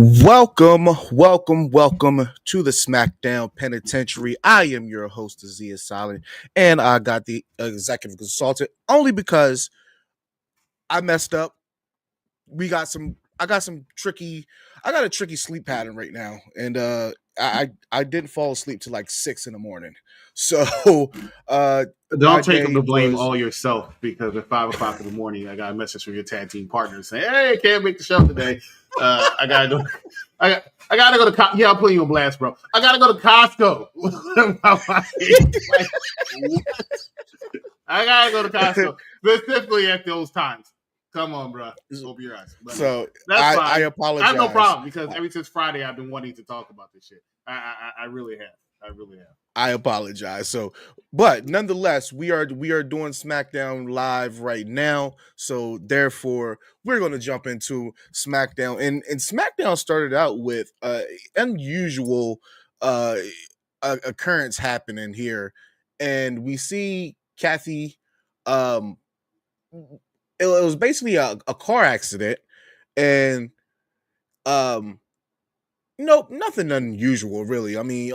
Welcome to the Smackdown Penitentiary. I am your host, Azia Silent, and I got the executive consultant only because I messed up. We got some. I got some tricky. I got a tricky sleep pattern right now, and I didn't fall asleep till like 6 in the morning. So my Don't take day the blame was all yourself because at 5 o'clock in the morning, I got a message from your tag team partner saying, "Hey, I can't make the show today. I gotta go. I gotta go to. Yeah, I'm putting you on blast, bro. I gotta go to Costco. Like, what? I gotta go to Costco specifically at those times. Come on, bro. Open your eyes. But so that's fine. I apologize. I have no problem because ever since Friday, I've been wanting to talk about this shit. I really have. I really have. I apologize. So, but nonetheless, we are doing SmackDown live right now. So therefore, we're going to jump into SmackDown, and SmackDown started out with unusual occurrence happening here, and we see Kathy. Um, it was basically a car accident, and um nope, nothing unusual really. I mean,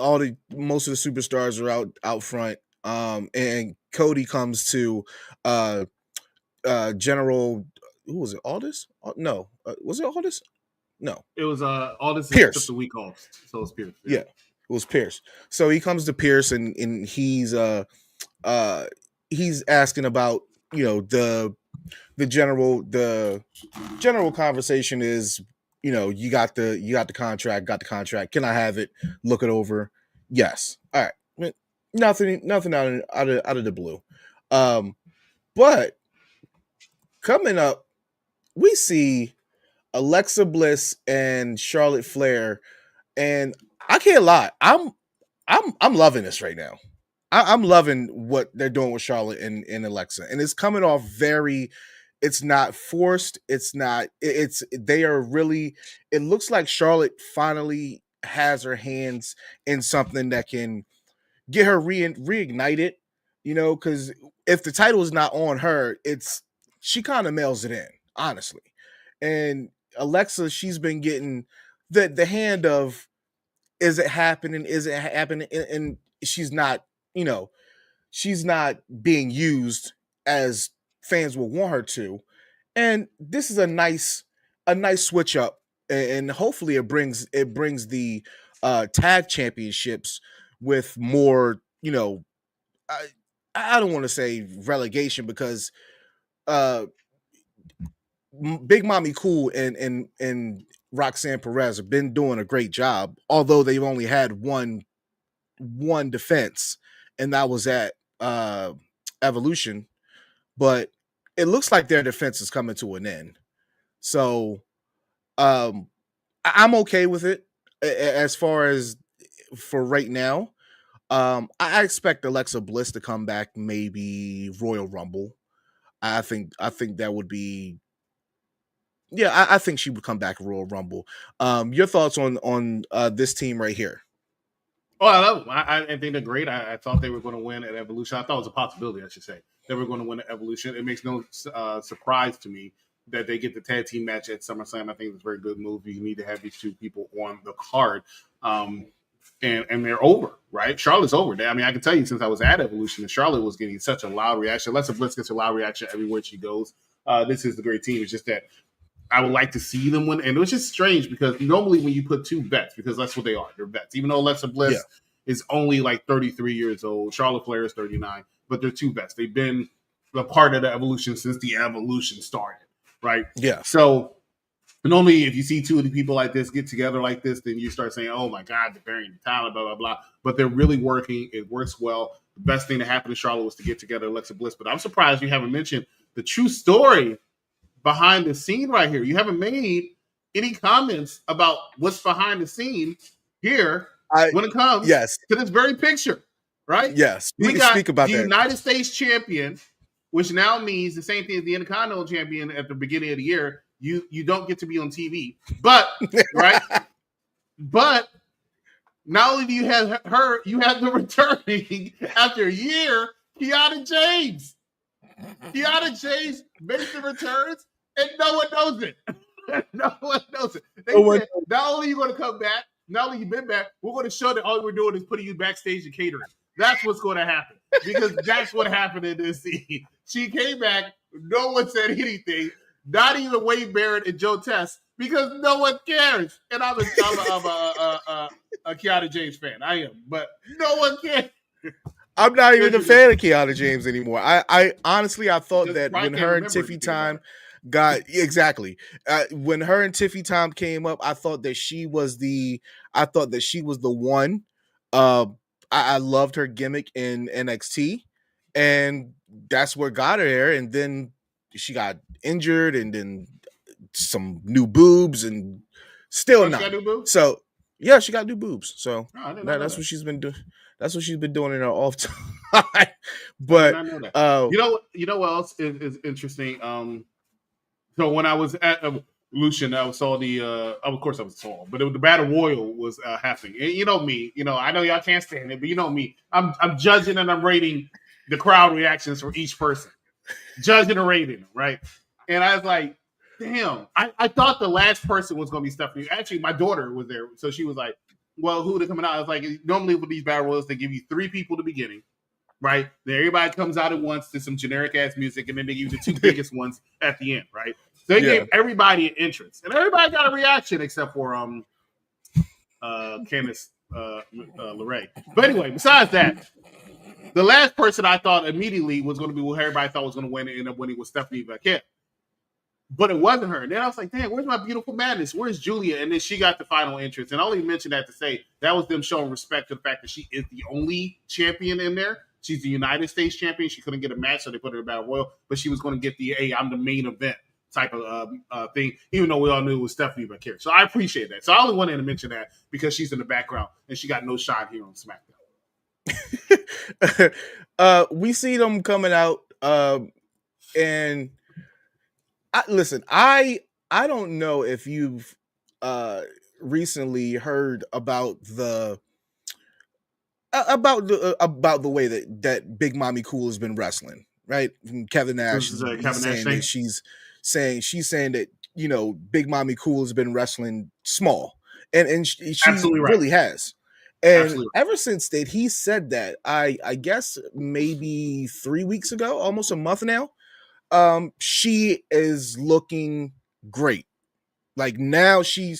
most of the superstars are out front. And Cody comes to General, who was it? Aldis? No. Was it Aldis? No. It was all this is just Pierce. a week off, so it's Pierce. Yeah. It was Pierce. So he comes to Pierce and he's asking about, the general conversation is, you got the contract. Can I have it? Look it over. Yes. All right. Nothing out of the blue. But coming up, we see Alexa Bliss and Charlotte Flair, and I can't lie, I'm loving this right now. I'm loving what they're doing with Charlotte and Alexa, and it's coming off very. It's not forced. It's not. They are really. It looks like Charlotte finally has her hands in something that can get her reignited. Because if the title is not on her, she kind of mails it in, honestly. And Alexa, she's been getting the hand of, is it happening? Is it happening? And she's not. She's not being used as fans will want her to. And this is a nice switch up, and hopefully it brings the tag championships with more. I, I don't want to say relegation because uh Big Mommy Cool and Roxanne Perez have been doing a great job, although they've only had one defense, and that was at Evolution. But it looks like their defense is coming to an end. So I'm okay with it as far as for right now. I expect Alexa Bliss to come back, maybe Royal Rumble. I think that would be. Yeah, I think she would come back Royal Rumble. Your thoughts on this team right here? Oh, I think they're great. I thought they were going to win at Evolution. I thought it was a possibility, I should say. They were going to win at Evolution. It makes no surprise to me that they get the tag team match at SummerSlam. I think it's a very good move. You need to have these two people on the card. And they're over, right? Charlotte's over. I mean, I can tell you since I was at Evolution, that Charlotte was getting such a loud reaction. Alexa Bliss gets a loud reaction everywhere she goes. This is the great team. It's just that I would like to see them win. And it was just strange because normally when you put two vets, because that's what they are, they're vets. Even though Alexa Bliss is only like 33 years old, Charlotte Flair is 39, but they're two vets. They've been a part of the Evolution since the Evolution started, right? Yeah. So normally if you see two of the people like this get together like this, then you start saying, oh my God, they're burying the talent, blah, blah, blah. But they're really working. It works well. The best thing that happened to Charlotte was to get together Alexa Bliss. But I'm surprised you haven't mentioned the true story behind the scene right here. You haven't made any comments about what's behind the scene here when it comes to this very picture, right? Yes. We got speak about the that. United States champion, which now means the same thing as the Intercontinental champion at the beginning of the year. You don't get to be on TV, but right. But not only do you have her, you have the returning after a year, Kiana James. Kiana James makes the returns, and no one knows it. No one knows it. They No one said, not only are you going to come back, not only you've been back, we're going to show that all we're doing is putting you backstage and catering. That's what's going to happen. Because that's what happened in this scene. She came back, no one said anything, not even Wade Barrett and Joe Tess, because no one cares. And I'm a Kiana James fan. I am. But no one cares. I'm not even a fan of Kiana James anymore. I honestly, I thought Because that Brian when can't her and remember Tiffy anything time about got exactly when her and Tiffy time came up, I thought that she was the one. I loved her gimmick in NXT, and that's what got her there. And then she got injured, and then some new boobs, and still She not. got new boobs? So yeah, she got new boobs. So Oh, I did not know that's that. what she's been doing. That's what she's been doing in her off time. But I did not know that. You know what else is interesting? So when I was at Evolution, I saw the. Of course, I was saw, but the Battle Royal was happening. And you know me. You know, I know y'all can't stand it, but you know me. I'm judging and I'm rating the crowd reactions for each person, judging and rating them, right? And I was like, damn. I thought the last person was going to be Stephanie. Actually, my daughter was there, so she was like, "Well, who are they coming out?" I was like, normally with these Battle Royals, they give you 3 people at the beginning. Right? Then everybody comes out at once to some generic ass music, and then they give you the 2 biggest ones at the end, right? So they gave everybody an entrance, and everybody got a reaction except for Candice LeRae. But anyway, besides that, the last person I thought immediately was going to be what everybody thought was going to win and end up winning was Stephanie McMahon. But it wasn't her. And then I was like, damn, where's my beautiful madness? Where's Julia? And then she got the final entrance. And I only mentioned that to say that was them showing respect to the fact that she is the only champion in there. She's the United States champion. She couldn't get a match, so they put her in Battle Royal. But she was going to get the, hey, I'm the main event type of thing, even though we all knew it was Stephanie McMahon. So I appreciate that. So I only wanted to mention that because she's in the background and she got no shot here on SmackDown. We see them coming out, and listen, I don't know if you've recently heard about the way that Big Mommy Cool has been wrestling, right? From Kevin Nash, she's saying that, you know, Big Mommy Cool has been wrestling small, and she really has. And ever since that he said that, I guess maybe 3 weeks ago, almost a month now, she is looking great. Like now she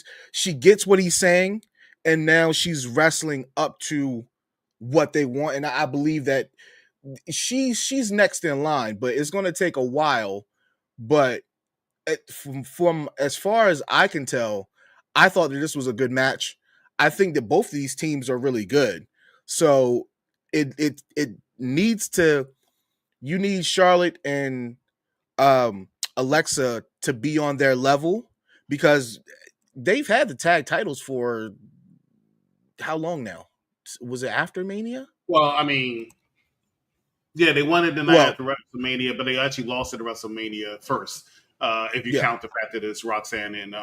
gets what he's saying, and now she's wrestling up to what they want. And I believe that she's next in line, but it's going to take a while. But from as far as I can tell, I thought that this was a good match. I think that both of these teams are really good. So it needs to, you need Charlotte and Alexa to be on their level, because they've had the tag titles for how long now? Was it after Mania? Well, I mean, yeah, they won it the night after WrestleMania, but they actually lost it at WrestleMania first. If you count the fact that it's Roxanne and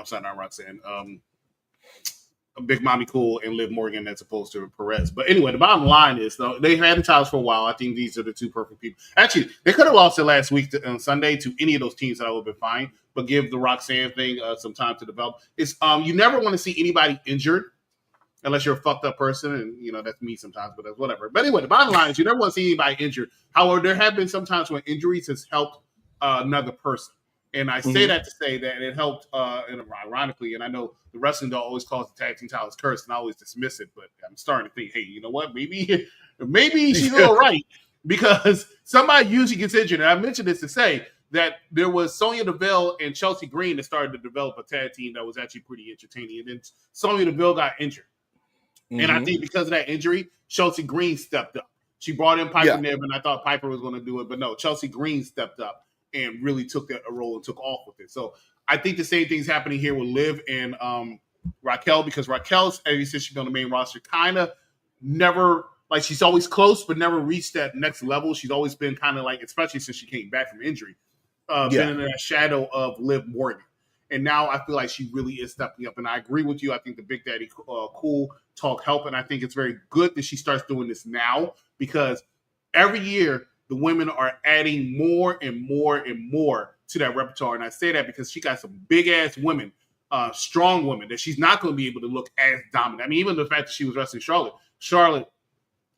Big Mommy Cool and Liv Morgan as opposed to Perez. But anyway, the bottom line is, though, they've had the titles for a while. I think these are the 2 perfect people. Actually, they could have lost it last week on Sunday to any of those teams that I would have been fine, but give the Roxanne thing some time to develop. It's you never want to see anybody injured unless you're a fucked up person, and you know that's me sometimes, but that's whatever. But anyway, the bottom line is you never want to see anybody injured. However, there have been some times when injuries has helped another person. And I say that to say that it helped, and ironically, and I know the wrestling doll always calls the tag team titles cursed, and I always dismiss it, but I'm starting to think, hey, you know what? Maybe she's a little right, because somebody usually gets injured. And I mentioned this to say that there was Sonya Deville and Chelsea Green that started to develop a tag team that was actually pretty entertaining. And then Sonya Deville got injured. Mm-hmm. And I think because of that injury, Chelsea Green stepped up. She brought in Piper Niven, and I thought Piper was going to do it, but no, Chelsea Green stepped up and really took a role and took off with it. So I think the same thing's happening here with Liv and Raquel, because Raquel's, ever since she's been on the main roster, kind of never, like, she's always close, but never reached that next level. She's always been kind of like, especially since she came back from injury, been in that shadow of Liv Morgan. And now I feel like she really is stepping up. And I agree with you. I think the Big Daddy Cool talk helped. And I think it's very good that she starts doing this now, because every year the women are adding more and more and more to that repertoire. And I say that because she got some big ass women, strong women that she's not going to be able to look as dominant. I mean, even the fact that she was wrestling Charlotte,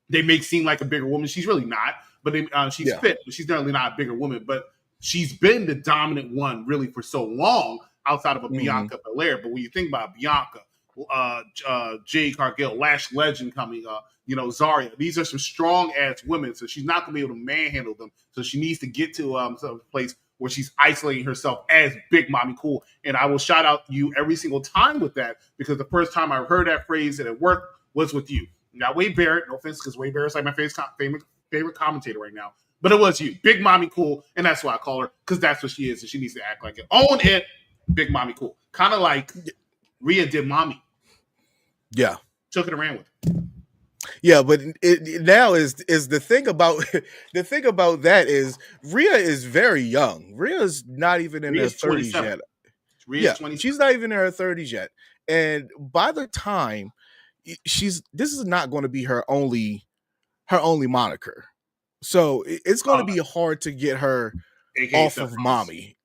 they make seem like a bigger woman. She's really not, but she's fit, but she's definitely not a bigger woman. But she's been the dominant one really for so long outside of a Bianca Belair. But when you think about Bianca, Jade Cargill, Lash Legend coming up, Zarya, these are some strong ass women. So she's not going to be able to manhandle them. So she needs to get to a place where she's isolating herself as Big Mommy Cool. And I will shout out you every single time with that, because the first time I heard that phrase and it worked was with you. Now, Wade Barrett, no offense, because Wade Barrett's like my favorite commentator right now. But it was you, Big Mommy Cool, and that's why I call her, because that's what she is, and she needs to act like it. Own it, Big Mommy Cool. Kind of like Rhea did Mommy. Yeah. Took it and ran with it. Yeah, but now is the thing about that is Rhea is very young. Rhea's not even in her 30s yet. Rhea's 27. She's not even in her 30s yet. And by the time this is not going to be her only moniker. So it's going to be hard to get her off of Mommy.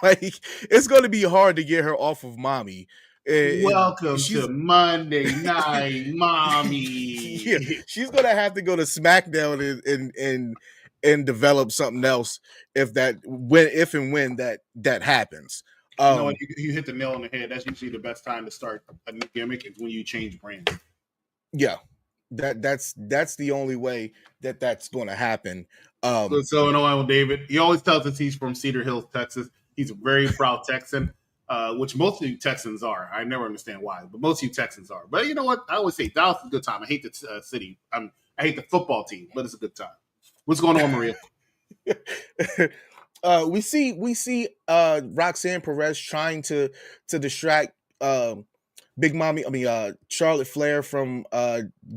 Like, it's going to be hard to get her off of Mommy. Welcome to Monday Night Mommy. Yeah, she's gonna have to go to SmackDown and develop something else if and when that happens. You know what? You hit the nail on the head. That's usually the best time to start a new gimmick, is when you change brands. Yeah, that's the only way that's going to happen. So in Ohio, David, he always tells us he's from Cedar Hills, Texas. He's a very proud Texan. Which most of you Texans are. I never understand why, but most of you Texans are. But you know what? I always say Dallas is a good time. I hate the city. I hate the football team, but it's a good time. What's going on, Maria? We see Roxanne Perez trying to distract Big Mommy. I mean Charlotte Flair from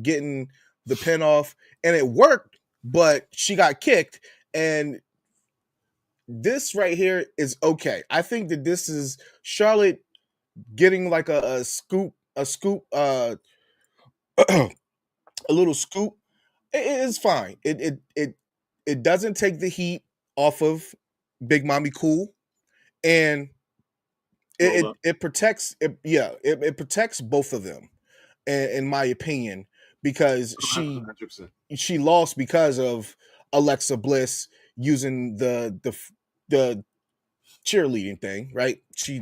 getting the pin off, and it worked, but she got kicked. And this right here is okay. I think that this is Charlotte getting like a scoop, a little scoop. It is fine. It doesn't take the heat off of Big Mommy Cool, and it protects it. Yeah, it protects both of them, in my opinion, because she lost because of Alexa Bliss using the cheerleading thing, right? She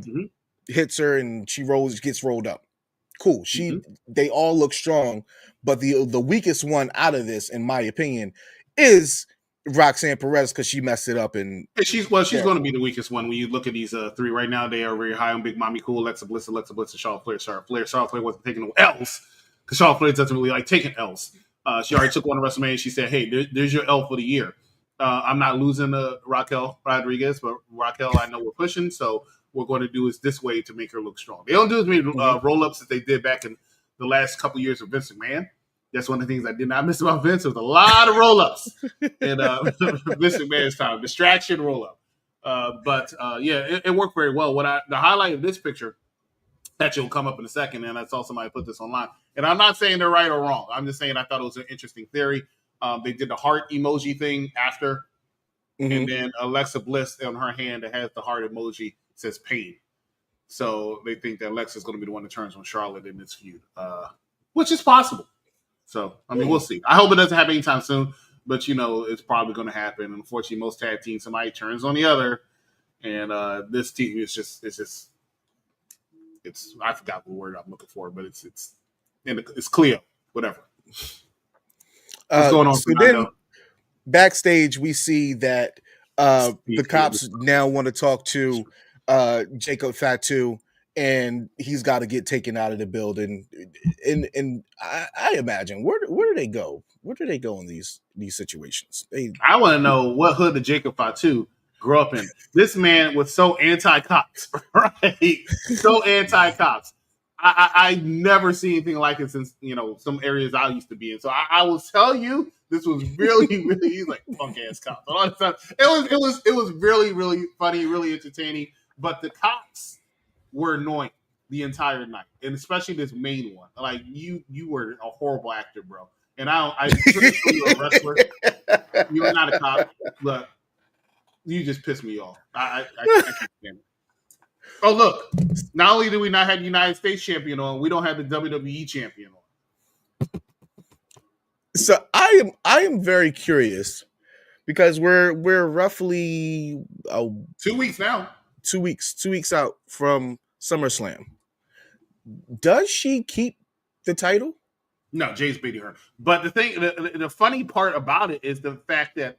hits her and she gets rolled up. Cool. They all look strong, but the weakest one out of this, in my opinion, is Roxanne Perez, because she messed it up. And she's going to be the weakest one when you look at these three right now. They are very high on Big Mommy Cool, Alexa Bliss, and Charlotte Flair. Charlotte Flair wasn't taking no L's, because Charlotte Flair doesn't really like taking L's. She already took one of WrestleMania. She said, "Hey, there's your L for the year. I'm not losing to Raquel Rodriguez, but Raquel, I know we're pushing, so what we're going to do is this way to make her look strong." They don't do as many roll-ups as they did back in the last couple years of Vince McMahon. That's one of the things I did not miss about Vince. There was a lot of roll-ups in Vince McMahon's time. Distraction roll-up. But it worked very well. The highlight of this picture, that will come up in a second, and I saw somebody put this online. And I'm not saying they're right or wrong. I'm just saying I thought it was an interesting theory. They did the heart emoji thing after, and then Alexa Bliss on her hand that has the heart emoji says pain. So they think that Alexa's going to be the one that turns on Charlotte in this feud, which is possible. So, I mean, we'll see. I hope it doesn't happen anytime soon, but, it's probably going to happen. Unfortunately, most tag teams, somebody turns on the other, and this team is just I forgot the word I'm looking for, but it's Cleo, whatever. What's going on? So then, backstage, we see that the cops now want to talk to Jacob Fatu, and he's got to get taken out of the building. And I imagine where do they go? Where do they go in these situations? I want to know what hood did Jacob Fatu grew up in. This man was so anti-cops, right? So anti-cops. I never seen anything like it since some areas I used to be in. So I will tell you, this was really, really, he's like punk ass cops. All the time. It was really, really funny, really entertaining. But the cops were annoying the entire night, and especially this main one. Like you were a horrible actor, bro. And I you're a wrestler. You're not a cop, but You just pissed me off. I can't stand it. Oh, look. Not only do we not have the United States champion on, we don't have the WWE champion on. So I am very curious because we're roughly 2 weeks now. 2 weeks out from SummerSlam. Does she keep the title? No, Jay's beating her. But the funny part about it is the fact that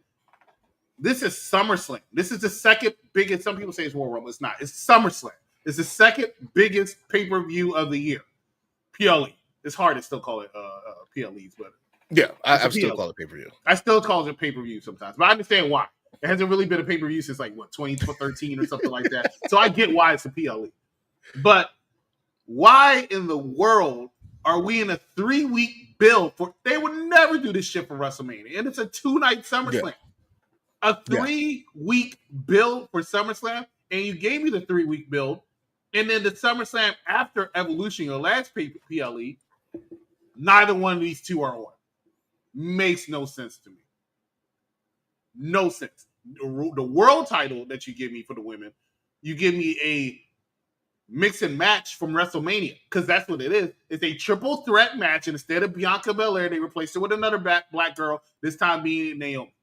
this is SummerSlam. This is the second biggest. Some people say it's Royal Rumble. It's not. It's SummerSlam. It's the second biggest pay-per-view of the year. PLE. It's hard to still call it PLEs, but yeah, I still call it pay-per-view. I still call it pay-per-view sometimes, but I understand why. It hasn't really been a pay-per-view since 2013 or something like that. So I get why it's a PLE. But why in the world are we in a 3-week build for? They would never do this shit for WrestleMania, and it's a 2-night SummerSlam. Yeah. A 3-week build for SummerSlam, and you gave me the 3-week build, and then the SummerSlam after Evolution, your last PLE, neither one of these two are on. Makes no sense to me. No sense. The world title that you give me for the women, you give me a mix and match from WrestleMania, because that's what it is. It's a triple threat match, and instead of Bianca Belair, they replaced it with another black girl, this time being Naomi.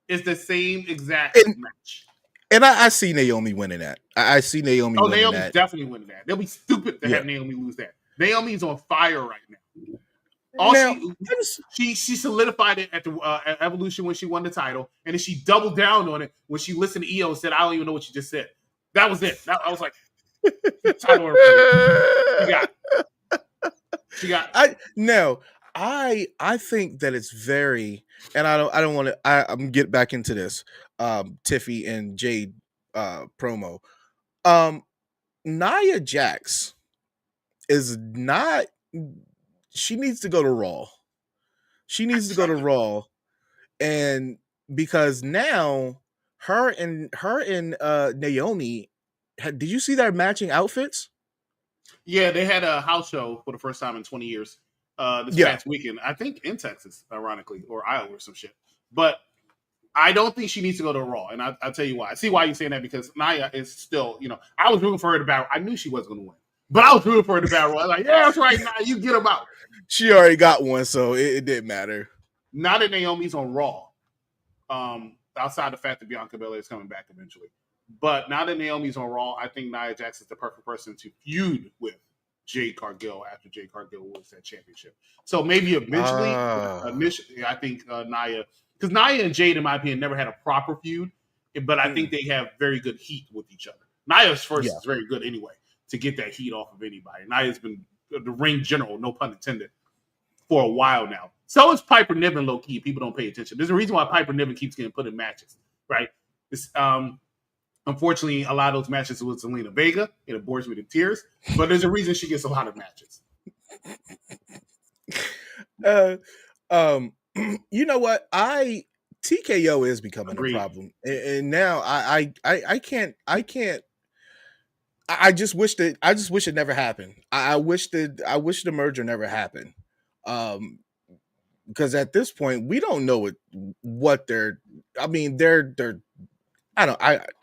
It's the same exact match. And I see Naomi winning that. I see Naomi winning Naomi's that. Definitely winning that. They'll be stupid to have Naomi lose that. Naomi's on fire right now. She solidified it at the Evolution when she won the title, and then she doubled down on it when she listened to EO and said, "I don't even know what you just said." That was it. I was like, title she got. I think that it's very, and I don't want to. I'm get back into this Tiffy and Jade promo. Nia Jax is not. She needs to go to Raw. She needs to go to Raw, and because now her and Naomi, did you see their matching outfits? Yeah, they had a house show for the first time in 20 years this past weekend. I think in Texas, ironically, or Iowa or some shit. But I don't think she needs to go to Raw, and I'll tell you why. I see why you're saying that, because Nia is still, I was rooting for her to battle. I knew she wasn't going to win, but I was rooting for her to battle. I was like, yeah, that's right, Nia, you get them out. She already got one, so it didn't matter. Now that Naomi's on Raw, outside the fact that Bianca Belair is coming back eventually, but now that Naomi's on Raw, I think Nia Jax is the perfect person to feud with Jade Cargill after Jade Cargill wins that championship. So maybe eventually, initially, I think Nia, because Nia and Jade, in my opinion, never had a proper feud, but I think they have very good heat with each other. Nia's first is very good anyway to get that heat off of anybody. Nia's been the ring general, no pun intended, for a while now. So is Piper Niven, low key. People don't pay attention. There's a reason why Piper Niven keeps getting put in matches, right? It's, unfortunately, a lot of those matches with Zelina Vega, it bores me to tears. But there's a reason she gets a lot of matches. You know what? TKO is becoming a problem, and now I can't. I just wish it never happened. I wish the merger never happened. Because at this point we don't know what they're. I mean, they're.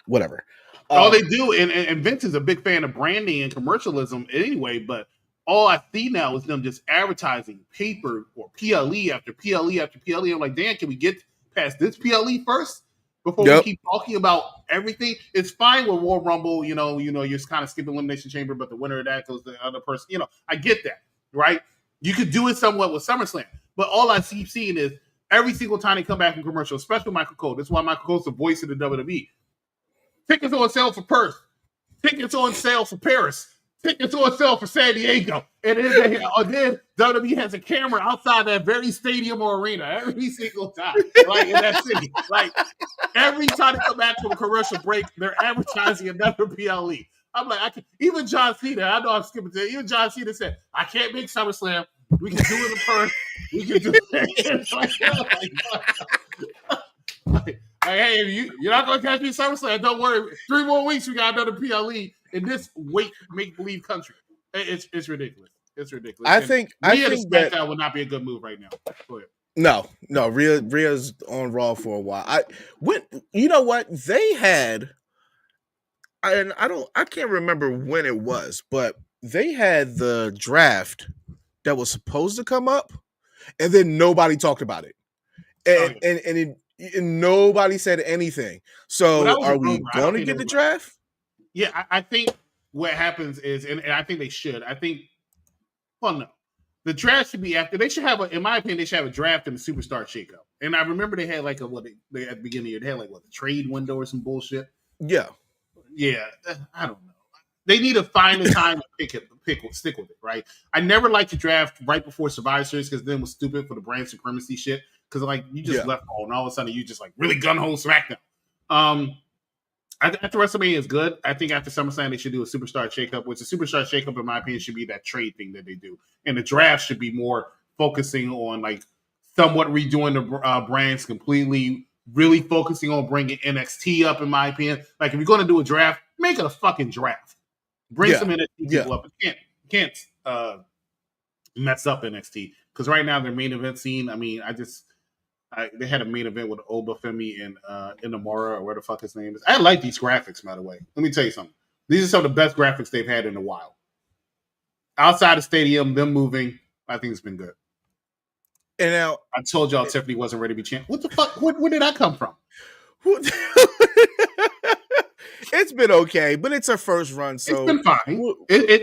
Whatever. All they do, and Vince is a big fan of branding and commercialism anyway, but all I see now is them just advertising paper or PLE after PLE after PLE. I'm like, Dan, can we get past this PLE first before we keep talking about everything? It's fine with Royal Rumble, you're just kind of skipping Elimination Chamber, but the winner of that goes to the other person. I get that, right? You could do it somewhat with SummerSlam, but all I keep seeing is every single time they come back in commercial, especially Michael Cole. That's why Michael Cole's the voice of the WWE. Tickets on sale for Perth. Tickets on sale for Paris. Tickets on sale for San Diego. And then WWE has a camera outside that very stadium or arena every single time, like in that city. Like every time they come back from a commercial break, they're advertising another PLE. I'm like, even John Cena, I know I'm skipping to it. Even John Cena said, I can't make SummerSlam. We can do it in Perth. We can do it. Hey, you're not going to catch me SummerSlam. Don't worry. 3 more weeks, we got another PLE in this make-believe country. It's ridiculous. It's ridiculous. I think Smackdown would not be a good move right now. Go ahead. No, Rhea's on Raw for a while. You know what they had, and I can't remember when it was, but they had the draft that was supposed to come up, and then nobody talked about it, Oh, yeah. and nobody said anything. Well, that So, was a are we rumor. I don't going to think get they the were. draft? Yeah, I think what happens is, and I think they should. I think, well, no, the draft should be after. They should have, in my opinion, they should have a draft and a superstar shakeup. And I remember they had like they at the beginning of the year, they had like the trade window or some bullshit. Yeah, Yeah, I don't know. They need to find a time to stick with it, right? I never liked to draft right before Survivor Series because then it was stupid for the brand supremacy shit. Because like you just left and all of a sudden you just like really gun ho Smackdown. After WrestleMania is good. I think after SummerSlam they should do a superstar shakeup, which a superstar shakeup, in my opinion, should be that trade thing that they do, and the draft should be more focusing on like somewhat redoing the brands completely, really focusing on bringing NXT up. In my opinion, like if you're going to do a draft, make it a fucking draft. Bring some NXT people up. You can't mess up NXT because right now their main event scene. I mean, they had a main event with Obafemi and Inamura, or where the fuck his name is. I like these graphics, by the way. Let me tell you something. These are some of the best graphics they've had in a while. Outside the stadium, them moving, I think it's been good. And now I told y'all Tiffany wasn't ready to be champ. What the fuck? Where did that come from? It's been okay, but it's her first run, so it's been fine.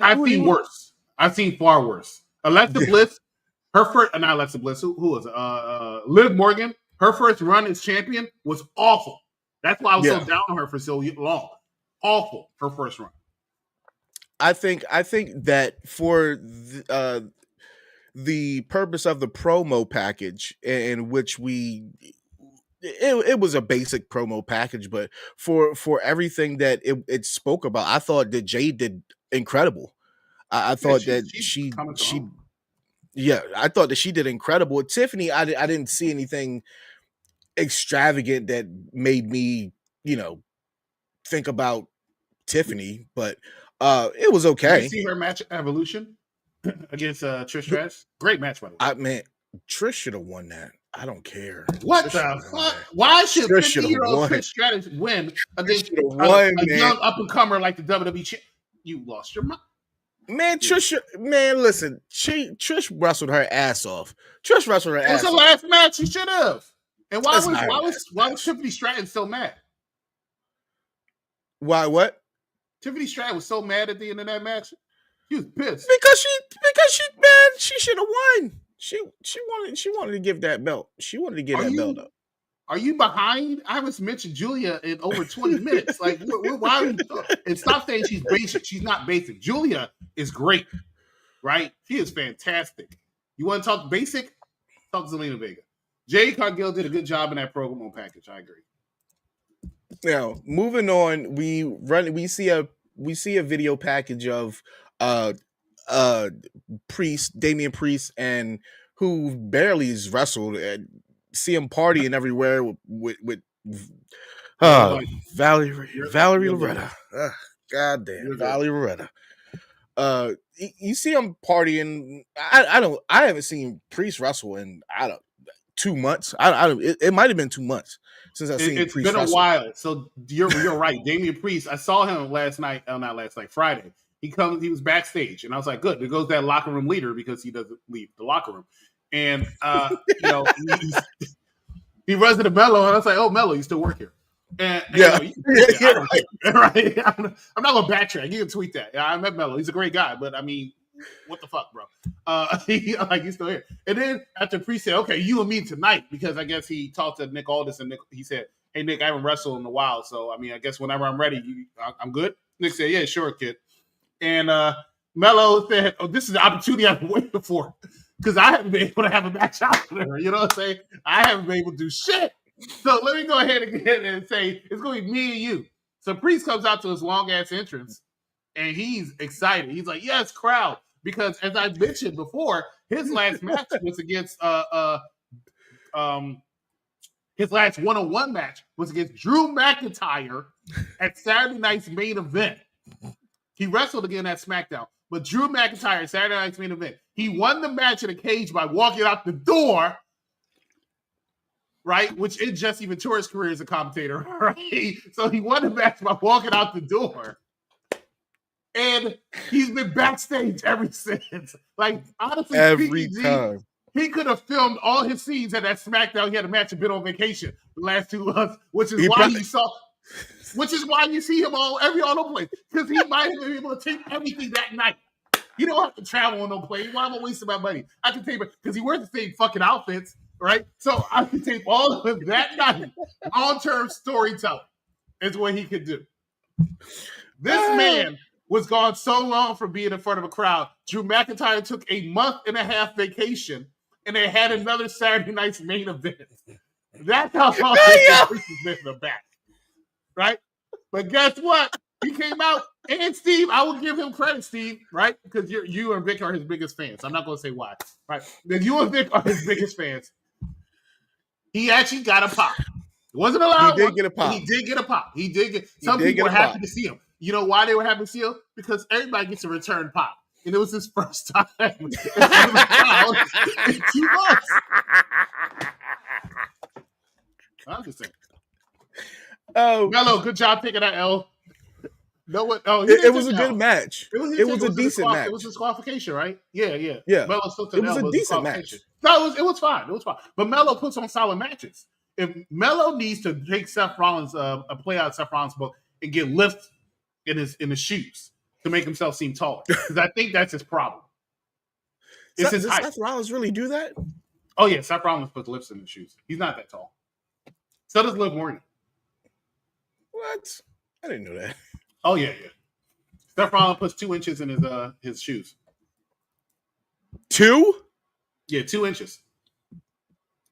I've seen worse. I've seen far worse. Alexa Bliss. Her first, not Alexa Bliss. Who was it? Liv Morgan. Her first run as champion was awful. That's why I was so down on her for so long. Awful. Her first run. I think that for the purpose of the promo package, in which it was a basic promo package, but for everything that it spoke about, I thought that Jade did incredible. I thought that she I thought that she did incredible. Tiffany, I didn't see anything extravagant that made me, think about Tiffany, but it was okay. Did you see her match at Evolution against Trish Stratus? Great match, by the way. Man, Trish should have won that. I don't care. What the fuck? Why should 50-year-old Trish Stratus win against a young up-and-comer like the WWE champ? You lost your mind. Man, listen, Trish wrestled her ass off. It was the last match. She should have. And why was Tiffany Stratton so mad? Why what? Tiffany Stratton was so mad at the end of that match. She was pissed because she should have won. She wanted to give that belt. She wanted to give that belt up. Are you behind? I haven't mentioned Julia in over 20 minutes. Like, why are you? And stop saying she's basic. She's not basic. Julia is great, right? She is fantastic. You want to talk basic? Talk to Zelina Vega. Jay Cargill did a good job in that promo package. I agree. Now, moving on, we see a video package of Damian Priest, and who barely is wrestled, and see him partying everywhere with Valerie Loretta. God damn, Valerie Loretta. You see him partying. I haven't seen Priest wrestle in 2 months. It might have been 2 months since I've seen Priest. It's been wrestle. a while. So you're right. Damian Priest. I saw him Friday. He was backstage, and I was like, good. There goes that locker room leader, because he doesn't leave the locker room. And he runs into Mello, and I was like, "Oh, Mello, you still work here?" And right. I'm not gonna backtrack. You can tweet that. Yeah, I met Mello. He's a great guy, but I mean, what the fuck, bro? He's still here. And then after Priest said, "Okay, you and me tonight," because I guess he talked to Nick Aldis, and he said, "Hey, Nick, I haven't wrestled in a while, so I mean, I guess whenever I'm ready, I'm good." Nick said, "Yeah, sure, kid." And Mello said, "Oh, this is the opportunity I've been waiting for, because I haven't been able to have a match out with her. You know what I'm saying? I haven't been able to do shit. So let me go ahead and say it's going to be me and you." So Priest comes out to his long-ass entrance, and he's excited. He's like, "Yes, crowd." Because as I mentioned before, his last match was against his last one-on-one match was against Drew McIntyre at Saturday night's main event. He wrestled again at SmackDown. But Drew McIntyre, Saturday night's main event, he won the match in a cage by walking out the door right? Which in Jesse Ventura's career as a commentator, right? So he won the match by walking out the door. And he's been backstage ever since. Like, honestly, Every time. he could have filmed all his scenes at that SmackDown. He had a match and been on vacation the last 2 months, which is why you see him all over the place. Because he might have been able to tape everything that night. You don't have to travel on no plane. Why am I wasting my money? I can tape it because he wears the same fucking outfits, right? So I can tape all of it that night. Long-term storytelling is what he could do. This man was gone so long from being in front of a crowd. Drew McIntyre took a 1.5 month vacation, and they had another Saturday night's main event. That's how long this has been in the back, right? But guess what? He came out, and Steve, I will give him credit, Steve, right? Because you and Vic are his biggest fans. I'm not going to say why, right? Because you and Vic are his biggest fans. He actually got a pop. It wasn't allowed. He did get a pop. He did get a pop. Some people were happy to see him. You know why they were happy to see him? Because everybody gets a return pop. And it was his first time in 2 months. I'm just saying. Mello, good job taking that L. No one. Oh, it was a good match. It was a decent match. It was disqualification, right? Yeah. Mello still took it was a decent match. No, it was fine. But Mello puts on solid matches. If Mello needs to take Seth Rollins, a play out of Seth Rollins' book, and get lift in his shoes to make himself seem taller, because I think that's his problem. Does Seth Rollins really do that? Oh yeah, Seth Rollins puts lifts in his shoes. He's not that tall. So does Liv Morgan. What? I didn't know that. Oh yeah. Seth Rollins puts 2 inches in his shoes. 2? Yeah, 2 inches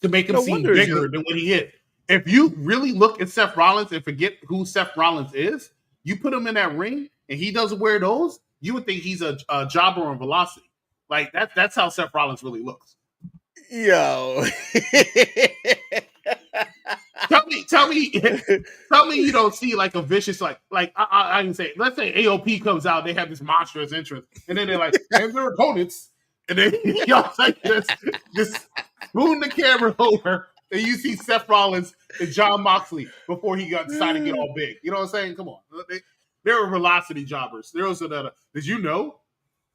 to make him seem bigger than what he is. If you really look at Seth Rollins and forget who Seth Rollins is, you put him in that ring and he doesn't wear those, you would think he's a jobber on Velocity. Like that's how Seth Rollins really looks. Yo. Tell me you don't see like a vicious like I can say, let's say AOP comes out, they have this monstrous entrance, and then they're like, and their opponents, and then y'all like this spoon the camera over, and you see Seth Rollins and John Moxley before he decided to get all big. You know what I'm saying? Come on, they were Velocity jobbers. There was another. Did you know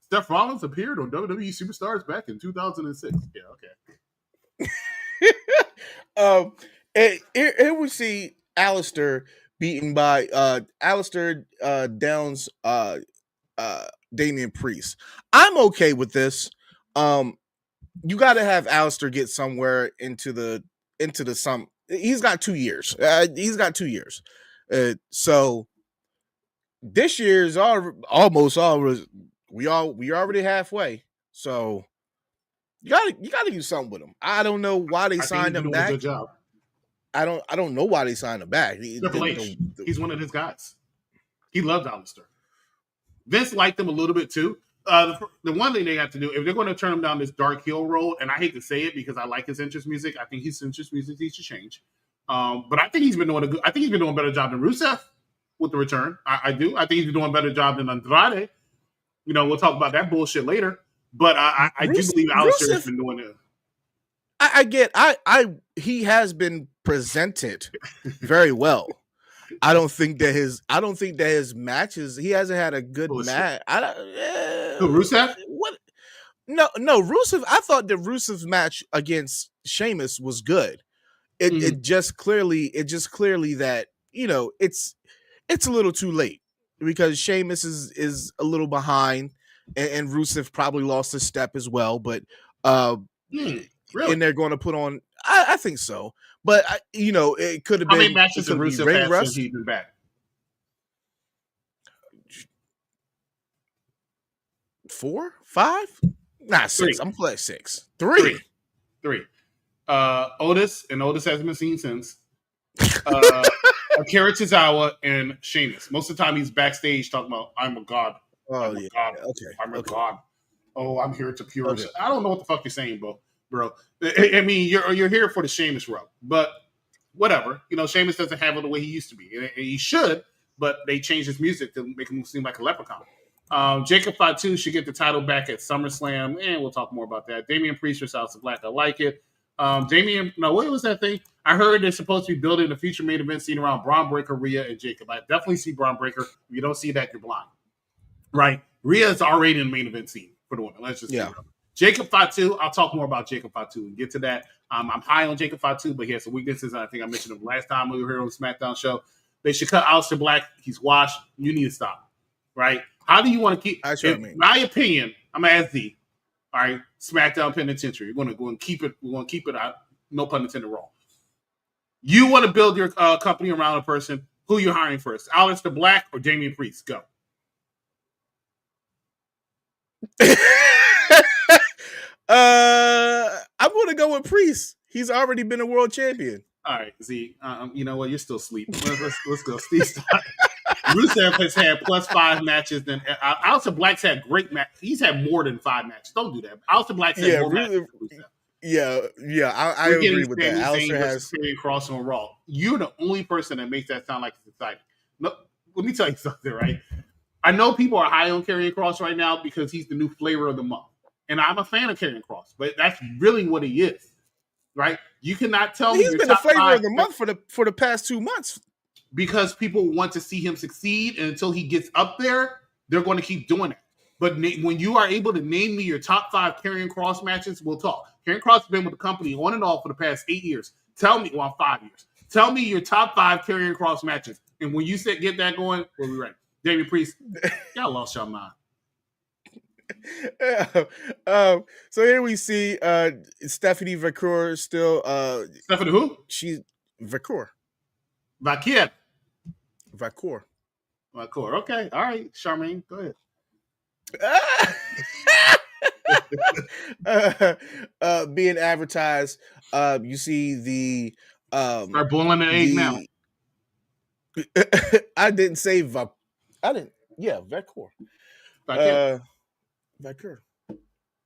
Seth Rollins appeared on WWE Superstars back in 2006? Yeah, okay. Here we see Alistair beaten by Alistair Downs Damian Priest. I'm okay with this. You got to have Alistair get somewhere into the he's got 2 years. So this year is almost all. We already halfway. So you gotta do something with him. I don't know why they signed him back. Good job. I don't know why they signed him back. He's one of his guys. He loved Alistair. Vince liked him a little bit too. The one thing they have to do, if they're going to turn him down this dark heel road, and I hate to say it because I like his entrance music, I think his entrance music needs to change. But I think he's been doing a better job than Rusev with the return. I do. I think he's been doing a better job than Andrade. You know, we'll talk about that bullshit later. But I do believe Alistair has been doing it. He has been presented very well. I don't think that his matches, he hasn't had a good match. Rusev? What? No, Rusev. I thought that Rusev's match against Sheamus was good. It just clearly that, you know, it's a little too late because Sheamus is a little behind, and Rusev probably lost a step as well. But really? And they're going to put on. I think so, but it could have been. How many matches have Rusev had since he's been back? 4, 5? Nah, 6. 3. I'm playing 6. 3. Otis hasn't been seen since. Akira Tozawa and Sheamus. Most of the time he's backstage talking about, I'm a god. Oh, yeah. God. Okay. I'm a god. Oh, I'm here to pure. Okay. I don't know what the fuck you're saying, bro. I mean, you're here for the Sheamus rub, but whatever. You know, Sheamus doesn't have it the way he used to be. And he should, but they changed his music to make him seem like a leprechaun. Jacob Fatu should get the title back at SummerSlam, and we'll talk more about that. Damian Priest versus House of Black. I like it. What was that thing? I heard they're supposed to be building a future main event scene around Braun Breaker, Rhea, and Jacob. I definitely see Braun Breaker. If you don't see that, you're blind. Right? Rhea is already in the main event scene for the women. Let's just see. Jacob Fatu, I'll talk more about Jacob Fatu and get to that. I'm high on Jacob Fatu, but he has some weaknesses. I think I mentioned him last time we were here on the Smackdown show. They should cut Aleister Black. He's washed. You need to stop. Right? How do you want to keep? In my opinion, I'm gonna ask D. All right, SmackDown Penitentiary. We're gonna keep it. We're gonna keep it out. No pun intended. Wrong. You want to build your company around a person. Who you're hiring first? Aleister Black or Damian Priest? Go. I'm gonna go with Priest. He's already been a world champion. All right, Z. You know what? You're still asleep. Let's go. Steve Scott. Rusev has had +5 matches than Aleister Black's had great matches. He's had more than 5 matches. Don't do that. Aleister Black's had more matches than Rusev. I agree with that. Aleister has Cross on Raw. You're the only person that makes that sound like it's exciting. No, let me tell you something, right? I know people are high on Karrion Kross right now because he's the new flavor of the month. And I'm a fan of Karrion Kross, but that's really what he is, right? You cannot tell me he's been the flavor of the month for the past 2 months. Because people want to see him succeed, and until he gets up there, they're going to keep doing it. But when you are able to name me your top 5 Karrion Kross matches, we'll talk. Karrion Kross has been with the company on and off for the past 8 years. Tell me, 5 years. Tell me your top 5 Karrion Kross matches. And when you said get that going, we'll be ready. Damian Priest, y'all lost your mind. So here we see Stephanie Vacour still. Stephanie who? She's Vacour. Vacour. Okay. All right. Charmaine, go ahead. Being advertised. You see the start boiling the egg now. I didn't say Vacour. Vacour.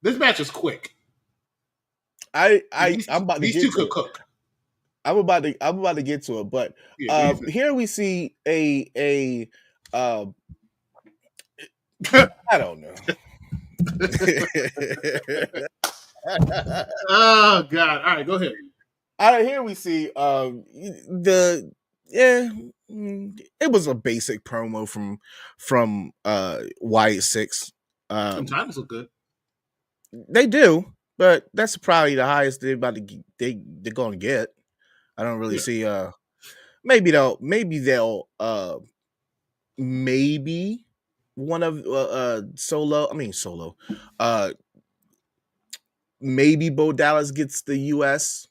This match is quick. I'm about to these two could cook. I'm about to get to it, but here we see a I don't know. Oh God! All right, go ahead. Here we see it was a basic promo from Wyatt 6. Sometimes look good. They do, but that's probably the highest they're going to get. I don't really see. Maybe they'll maybe one of Solo. Maybe Bo Dallas gets the U.S.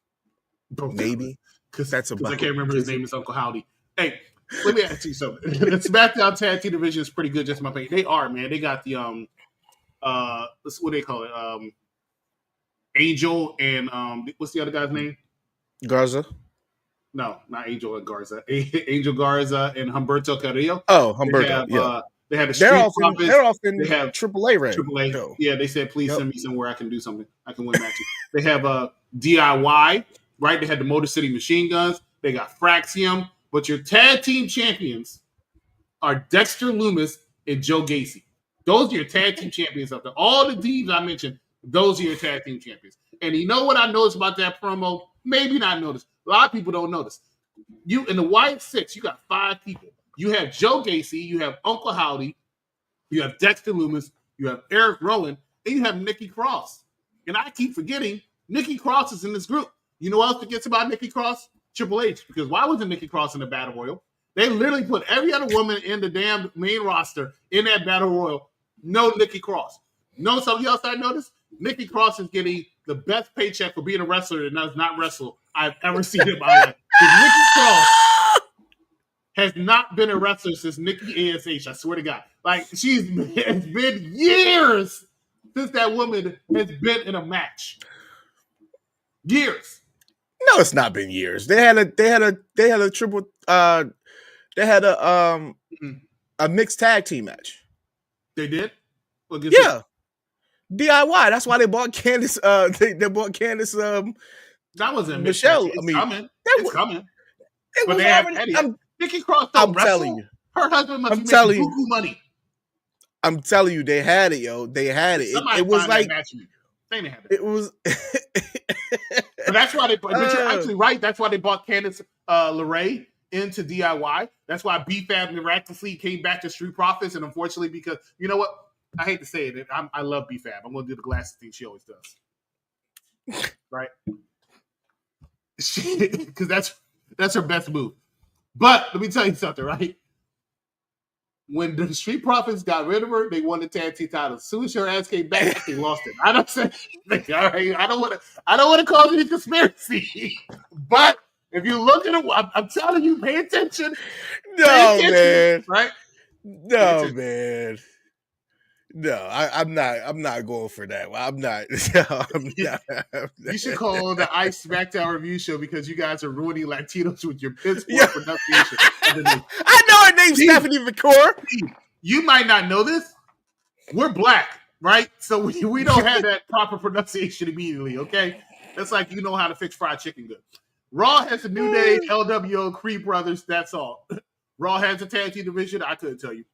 Maybe because I can't remember his name is Uncle Howdy. Hey, let me ask you something. The SmackDown Tag Team division is pretty good, just in my opinion. They are, man. They got the what do they call it? Angel and what's the other guy's name? Garza. No, not Angel and Garza. Angel Garza and Humberto Carrillo. Oh, Humberto. They have the Street Profits. They're often they have AAA rank. AAA. No. Yeah, they said, please send me somewhere I can do something. I can win matches. They have DIY, right? They had the Motor City Machine Guns. They got Fraxium. But your tag team champions are Dexter Lumis and Joe Gacy. Those are your tag team champions up there. All the teams I mentioned, those are your tag team champions. And you know what I noticed about that promo? Maybe not noticed. A lot of people don't notice. You in the White 6, you got 5 people. You have Joe Gacy, you have Uncle Howdy, you have Dexter Lumis, you have Eric Rowan, and you have Nikki Cross. And I keep forgetting Nikki Cross is in this group. You know what else forgets about Nikki Cross? Triple H. Because why wasn't Nikki Cross in the Battle Royal? They literally put every other woman in the damn main roster in that Battle Royal. No Nikki Cross. Know something else I noticed? Nikki Cross is getting the best paycheck for being a wrestler that does not wrestle I've ever seen in my life. Nikki Cross has not been a wrestler since Nikki ASH. I swear to God. Like, it's been years since that woman has been in a match. Years. No, it's not been years. They had a triple they had a mixed tag team match. They did? Yeah. DIY. That's why they bought Candice. They bought Candice. That wasn't Michelle. It's coming. It's coming. But they have Eddie. Nikki Cross don't wrestle. Telling you. Her husband must be making buku money. I'm telling you, they had it, yo. They had it. It was like they didn't have it was. But that's why but you're actually right. That's why they bought Candice LeRae into DIY. That's why BFAB miraculously came back to Street Profits. And unfortunately, because you know what? I hate to say it. I love BFAB. I'm going to do the glasses thing she always does. Right? Because that's her best move. But let me tell you something, right? When the Street Profits got rid of her, they won the tag team title. As soon as her ass came back, they lost it. I don't say anything, all right. I don't want to cause any conspiracy. But if you look at it, I'm telling you, pay attention. Man. Right? No, man. No, I'm not going for that. I'm not. You should call the Ice Smackdown Review Show because you guys are ruining Latinos with your piss poor pronunciation. I know her name's Stephanie McCord. You might not know this. We're black, right? So we don't have that proper pronunciation immediately, okay? That's like you know how to fix fried chicken good. Raw has a New Day, LWO, Creed Brothers, that's all. Raw has a tag team division, I couldn't tell you,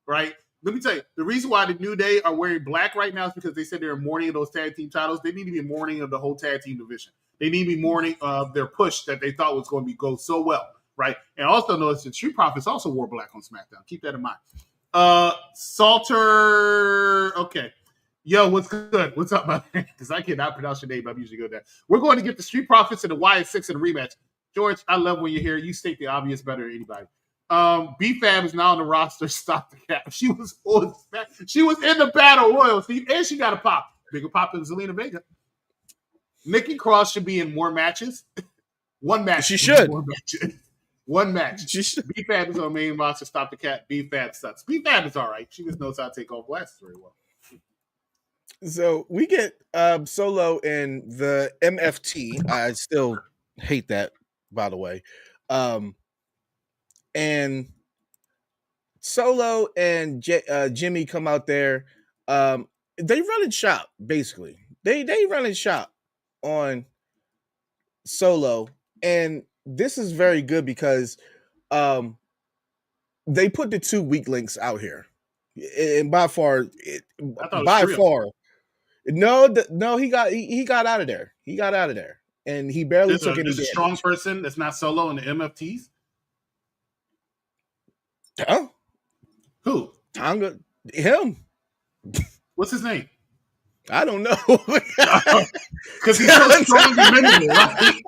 right? Let me tell you, the reason why the New Day are wearing black right now is because they said they're mourning of those tag team titles. They need to be mourning of the whole tag team division. They need to be mourning of their push that they thought was going to go so well, right? And also notice that Street Profits also wore black on SmackDown. Keep that in mind. Salter, okay. Yo, what's good? What's up, man? Because I cannot pronounce your name, but I'm usually good at that. We're going to get the Street Profits and the Wyatt 6 in a rematch. George, I love when you're here. You state the obvious better than anybody. BFAB is now on the roster. Stop the cap. She was in the Battle Royal, Steve, and she got a pop. Bigger pop than Zelina Vega. Nikki Cross should be in more matches. One match. She should. One match. She should. BFAB is on the main roster. Stop the cat. BFAB sucks. BFAB is all right. She just knows how to take off glasses very well. So we get Solo and the MFT. I still hate that, by the way. And Solo and Jimmy come out there. They running shop, basically. They running shop on Solo. And this is very good because they put the 2 weak links out here. And by far, no, he got out of there. He got out of there. And he barely took any damage. A strong person that's not Solo in the MFTs? Huh? Who? Tonga. Him. What's his name? I don't know. Because he's so strong and minimal, right?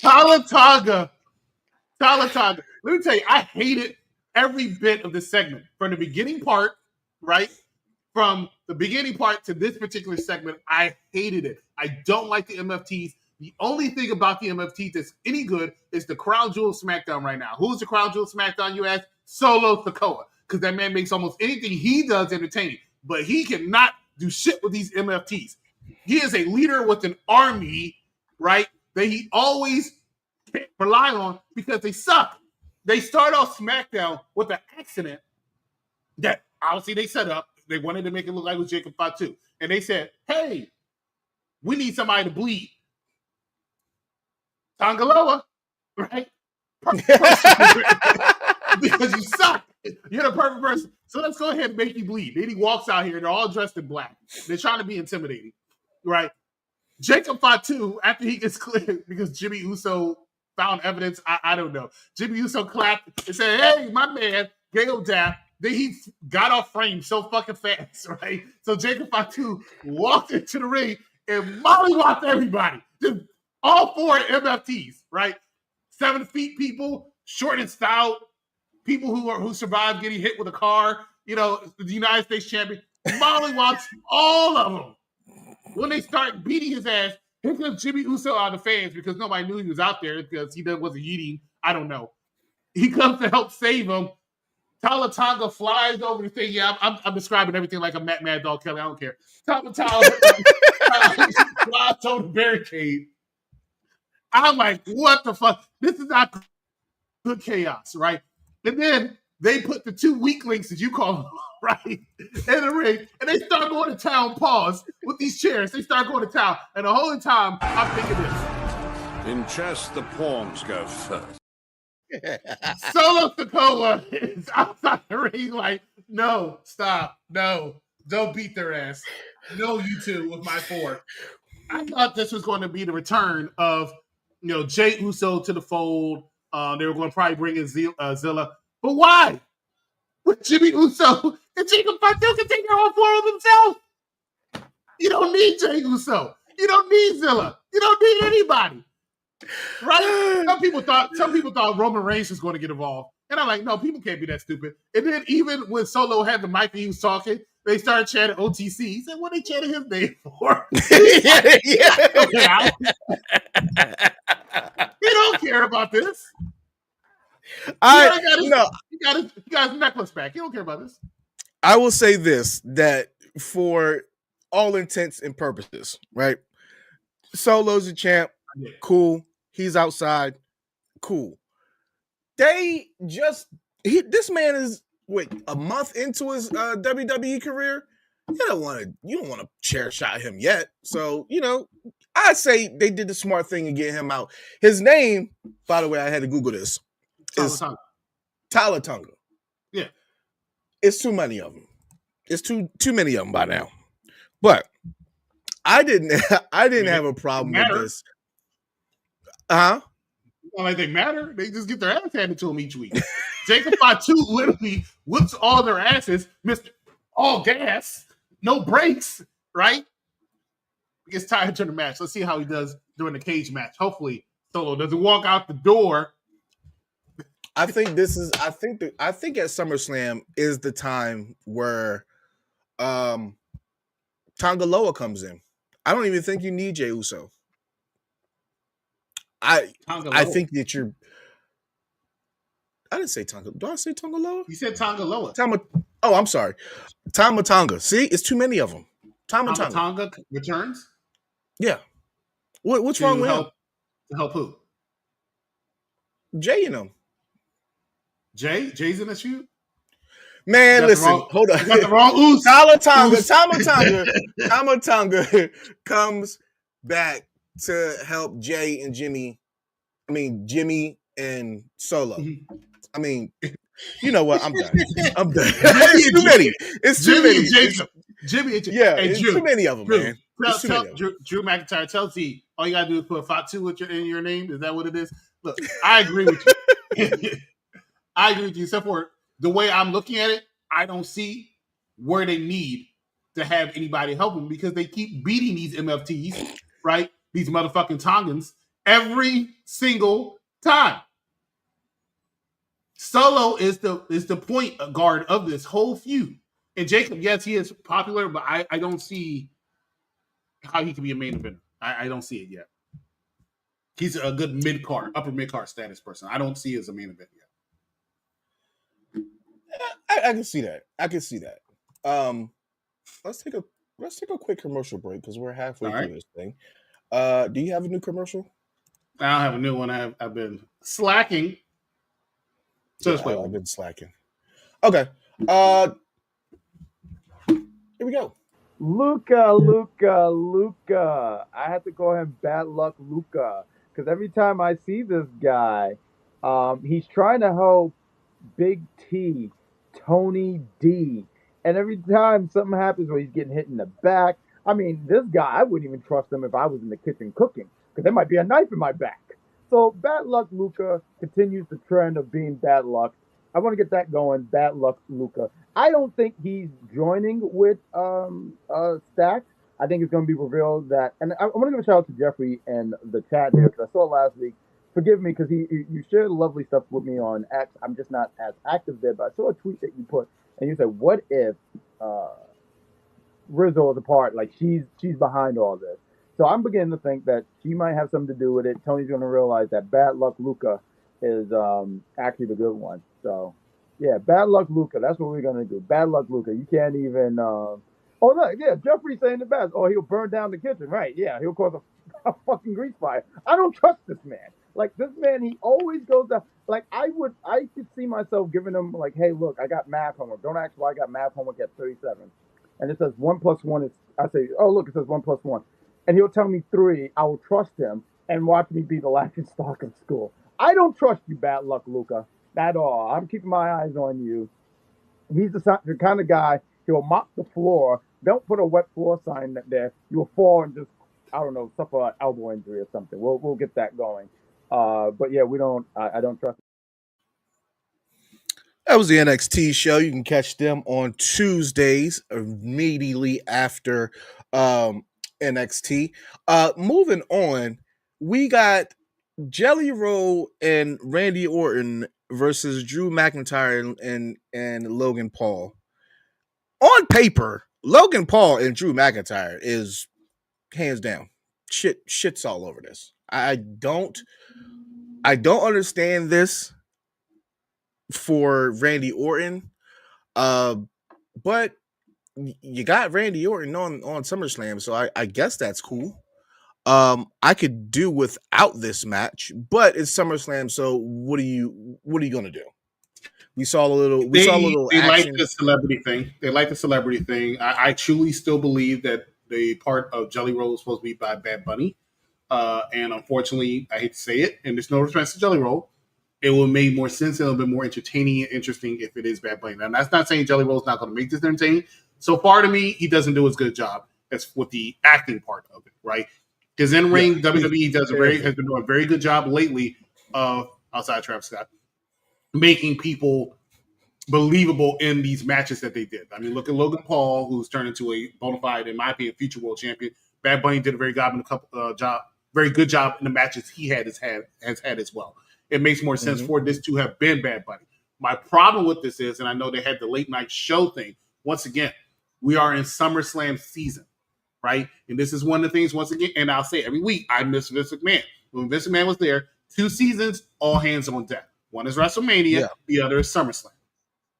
Talatanga. Let me tell you, I hated every bit of this segment. From the beginning part, right? From the beginning part to this particular segment, I hated it. I don't like the MFTs. The only thing about the MFT that's any good is the crown jewel of SmackDown right now. Who's the crown jewel of SmackDown, you ask? Solo Sikoa. Because that man makes almost anything he does entertaining. But he cannot do shit with these MFTs. He is a leader with an army, right, that he always can't rely on because they suck. They start off SmackDown with an accident that obviously they set up. They wanted to make it look like it was Jacob Fatu. And they said, hey, we need somebody to bleed. Tangaloa, right? Because you suck. You're the perfect person. So let's go ahead and make you bleed. Then he walks out here. They're all dressed in black. They're trying to be intimidating, right? Jacob Fatu, after he gets cleared because Jimmy Uso found evidence, I don't know. Jimmy Uso clapped and said, hey, my man, Gail Dap. Then he got off frame so fucking fast, right? So Jacob Fatu walked into the ring and mollywopped everybody. Just all 4 MFTs, right? 7 feet people, short and stout, people who survived getting hit with a car, you know, the United States champion, mollywops all of them. When they start beating his ass, here comes Jimmy Uso out of the fans because nobody knew he was out there because he wasn't eating. I don't know. He comes to help save him. Talatanga flies over the thing. Yeah, I'm describing everything like a Mad Dog Kelly. I don't care. Talatanga flies over the barricade. I'm like, what the fuck? This is not good chaos, right? And then they put the 2 weak links, as you call them, right, in the ring, and they start going to town, pause, with these chairs. They start going to town, and the whole time, I'm thinking this. In chess, the pawns go first. Solo Sikoa is outside the ring like, no, stop, no. Don't beat their ass. No, you two with my 4. I thought this was going to be the return of, Jay Uso to the fold. They were going to probably bring in Zilla. But why? With Jimmy Uso and Jacob Fatu can take care of 4 of themselves. You don't need Jay Uso. You don't need Zilla. You don't need anybody. Right? Some people thought Roman Reigns was going to get involved. And I'm like, no, people can't be that stupid. And then even when Solo had the mic and he was talking, they started chanting OTC. He said, what are they chanting his name for? Yeah. He don't care about this. He got his necklace back. He don't care about this. I will say this, that for all intents and purposes, right? Solo's a champ. Cool. He's outside. Cool. This man is a month into his WWE career. You don't want to chair shot him yet. So, I say they did the smart thing and get him out. His name, by the way, I had to Google this, is Tyler Tunga. Yeah. It's too many of them. It's too many of them by now. But I didn't have a problem with this. Well, like they matter. They just get their ass handed to them each week. Jacob Fatu literally whips all their asses, Mr. All gas, no brakes, right? He gets tired to the match. Let's see how he does during the cage match. Hopefully, Solo doesn't walk out the door. I think at SummerSlam is the time where Tonga Loa comes in. I don't even think you need Jey Uso. I think that you're. I didn't say Tonga. Do I say Tonga Loa? You said Tonga Loa. I'm sorry. Tama Tonga. See, it's too many of them. Tama Tonga returns? Yeah. What's wrong with him? To help who? Jay and him. Jay's in the shoot? Man, listen. Hold on. You got the wrong ooze. Tama Tonga comes back to help Jay and Jimmy. I mean, Jimmy and Solo. Mm-hmm. I mean, you know what? I'm done. It's too many. Jimmy and Jay. Yeah, it's too many of them, man. Drew McIntyre tells you all you gotta do is put Fatu in your name. Is that what it is? Look, I agree with you. I agree with you. Except for the way I'm looking at it, I don't see where they need to have anybody help them because they keep beating these MFTs, right? These motherfucking Tongans every single time. Solo is the point guard of this whole feud. And Jacob, yes, he is popular, but I don't see how he can be a main eventer. I don't see it yet. He's a good upper mid-card status person. I don't see it as a main event yet. I can see that. Let's take a quick commercial break because we're halfway through this thing. Do you have a new commercial? I don't have a new one. I've been slacking. So I've been slacking. Okay. Here we go. Luca. I have to call him Bad Luck Luca because every time I see this guy, he's trying to help Big T, Tony D, and every time something happens where he's getting hit in the back, I mean, this guy, I wouldn't even trust him if I was in the kitchen cooking because there might be a knife in my back. So Bad Luck Luca continues the trend of being bad luck. I want to get that going. Bad Luck Luca. I don't think he's joining with Stack. I think it's going to be revealed that, and I want to give a shout out to Jeffrey and the chat here because I saw it last week. Forgive me because you shared lovely stuff with me on X. I'm just not as active there, but I saw a tweet that you put and you said, "What if Rizzo is a part? Like she's behind all this." So I'm beginning to think that she might have something to do with it. Tony's going to realize that Bad Luck Luca is actually the good one. So, yeah, Bad Luck Luca. That's what we're going to do. Bad Luck Luca. You can't even... Oh, no, yeah, Jeffrey's saying the best. Oh, he'll burn down the kitchen. Right, yeah, he'll cause a fucking grease fire. I don't trust this man. Like, this man, he always goes down. Like, I could see myself giving him, like, hey, look, I got math homework. Don't ask why I got math homework at 37. And it says 1 + 1 is... I say, oh, look, it says 1 + 1. And he'll tell me 3. I will trust him and watch me be the laughing stock of school. I don't trust you, Bad Luck Luca, at all. I'm keeping my eyes on you. He's the kind of guy, He'll mop the floor. Don't put a wet floor sign there. You'll fall and just, I don't know, suffer an elbow injury or something. We'll get that going. But yeah, I don't trust. That was the NXT show. You can catch them on Tuesdays immediately after NXT. Moving on, we got Jelly Roll and Randy Orton versus Drew McIntyre and Logan Paul. On paper, Logan Paul and Drew McIntyre is hands down shit's all over this. I don't understand this for Randy Orton, but you got Randy Orton on SummerSlam, so I guess that's cool. I could do without this match, but it's SummerSlam, so what are you gonna do? We saw a little. They like the celebrity thing. They like the celebrity thing. I truly still believe that the part of Jelly Roll is supposed to be by Bad Bunny, and unfortunately, I hate to say it, and there's no offense to Jelly Roll, it would make more sense and a little bit more entertaining and interesting if it is Bad Bunny. Now, that's not saying Jelly Roll's not going to make this entertaining. So far, to me, he doesn't do as good a job as with the acting part of it, right? Because in ring, WWE has been doing a very good job lately of outside Travis Scott, making people believable in these matches that they did. I mean, look at Logan Paul, who's turned into a bona fide, in my opinion, future world champion. Bad Bunny did a very good job in the matches he has had as well. It makes more sense for this to have been Bad Bunny. My problem with this is, and I know they had the late night show thing. Once again, we are in SummerSlam season, right? And this is one of the things, once again, and I'll say every week, I miss Vince McMahon. When Vince McMahon was there, 2 seasons, all hands on deck. One is WrestleMania, the other is SummerSlam.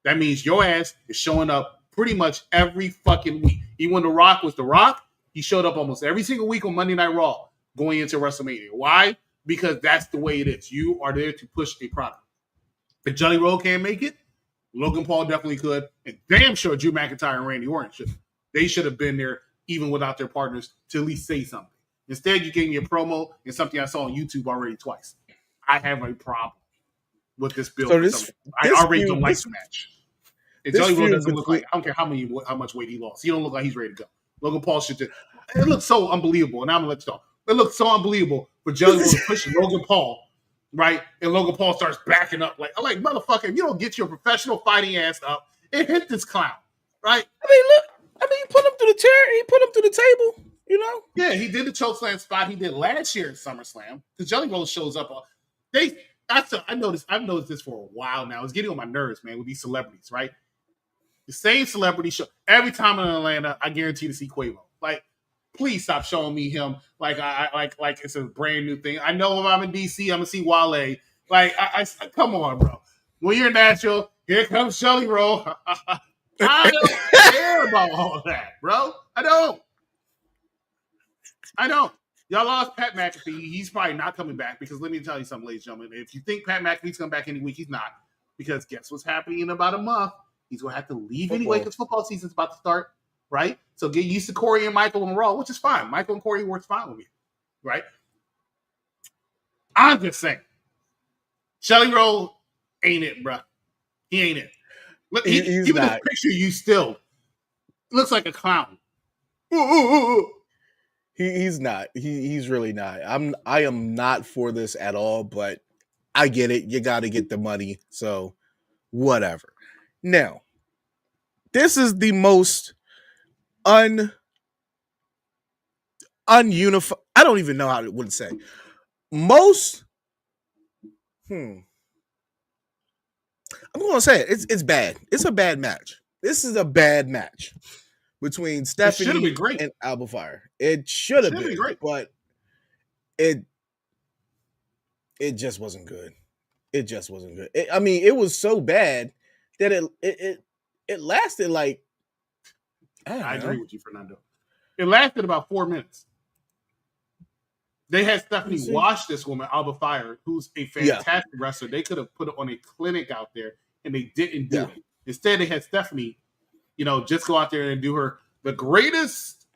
That means your ass is showing up pretty much every fucking week. Even when The Rock was The Rock, he showed up almost every single week on Monday Night Raw going into WrestleMania. Why? Because that's the way it is. You are there to push a product. If Jelly Roll can't make it, Logan Paul definitely could. And damn sure Drew McIntyre and Randy Orton should. They should have been there even without their partners to at least say something. Instead, you gave me a promo and something I saw on YouTube already twice. I have a problem with this build. So I already don't like the match. And Jelly Roll doesn't look like, I don't care how much weight he lost. He don't look like he's ready to go. Logan Paul should just, it looks so unbelievable. And I'm going to let you know. It looks so unbelievable for Jelly Roll to push Logan Paul, right? And Logan Paul starts backing up. Like, motherfucker, if you don't get your professional fighting ass up, it hit this clown, right? He put him through the chair. He put him through the table, you know? Yeah, he did the chokeslam spot he did last year at SummerSlam. The Jelly Roll shows up. I've noticed this for a while now. It's getting on my nerves, man, with these celebrities, right? The same celebrity show. Every time in Atlanta, I guarantee to see Quavo. Like, please stop showing me him like it's a brand new thing. I know if I'm in DC, I'm gonna see Wale. Like, I come on, bro. When you're natural, here comes Jelly Roll. I don't care about all of that, bro. I don't. Y'all lost Pat McAfee. He's probably not coming back because let me tell you something, ladies and gentlemen. If you think Pat McAfee's coming back any week, he's not. Because guess what's happening in about a month? He's going to have to leave anyway because football season's about to start, right? So get used to Corey and Michael on Raw, which is fine. Michael and Corey works fine with me, right? I'm just saying. Jelly Roll ain't it, bro. He ain't it. Look, even the picture you still looks like a clown. He's not. He's really not. I am not for this at all, but I get it. You got to get the money, so whatever. Now, this is the most ununified. I don't even know how to say. Most. I'm going to say it. It's bad. It's a bad match. This is a bad match between Stephanie and Alba Fire. It should have been great, but it just wasn't good. It just wasn't good. It was so bad that it lasted like I agree with you, Fernando. It lasted about 4 minutes. They had Stephanie watch this woman, Alba Fire, who's a fantastic wrestler. They could have put it on a clinic out there, and they didn't do it. Instead, they had Stephanie, just go out there and do the greatest,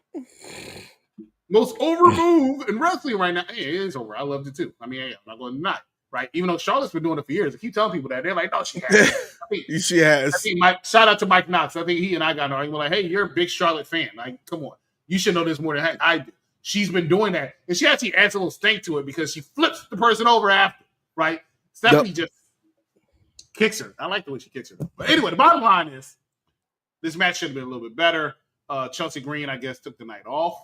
most over move in wrestling right now. Hey, it is over. I loved it too. I'm not going to deny, right? Even though Charlotte's been doing it for years. I keep telling people that. They're like, no, she has. She has. I think shout out to Mike Knox. I think he and I got an argument like, hey, you're a big Charlotte fan. Like, come on. You should know this more than I do. She's been doing that. And she actually adds a little stink to it because she flips the person over after, right? Stephanie just kicks her. I like the way she kicks her. But anyway, the bottom line is this match should have been a little bit better. Chelsea Green, I guess, took the night off.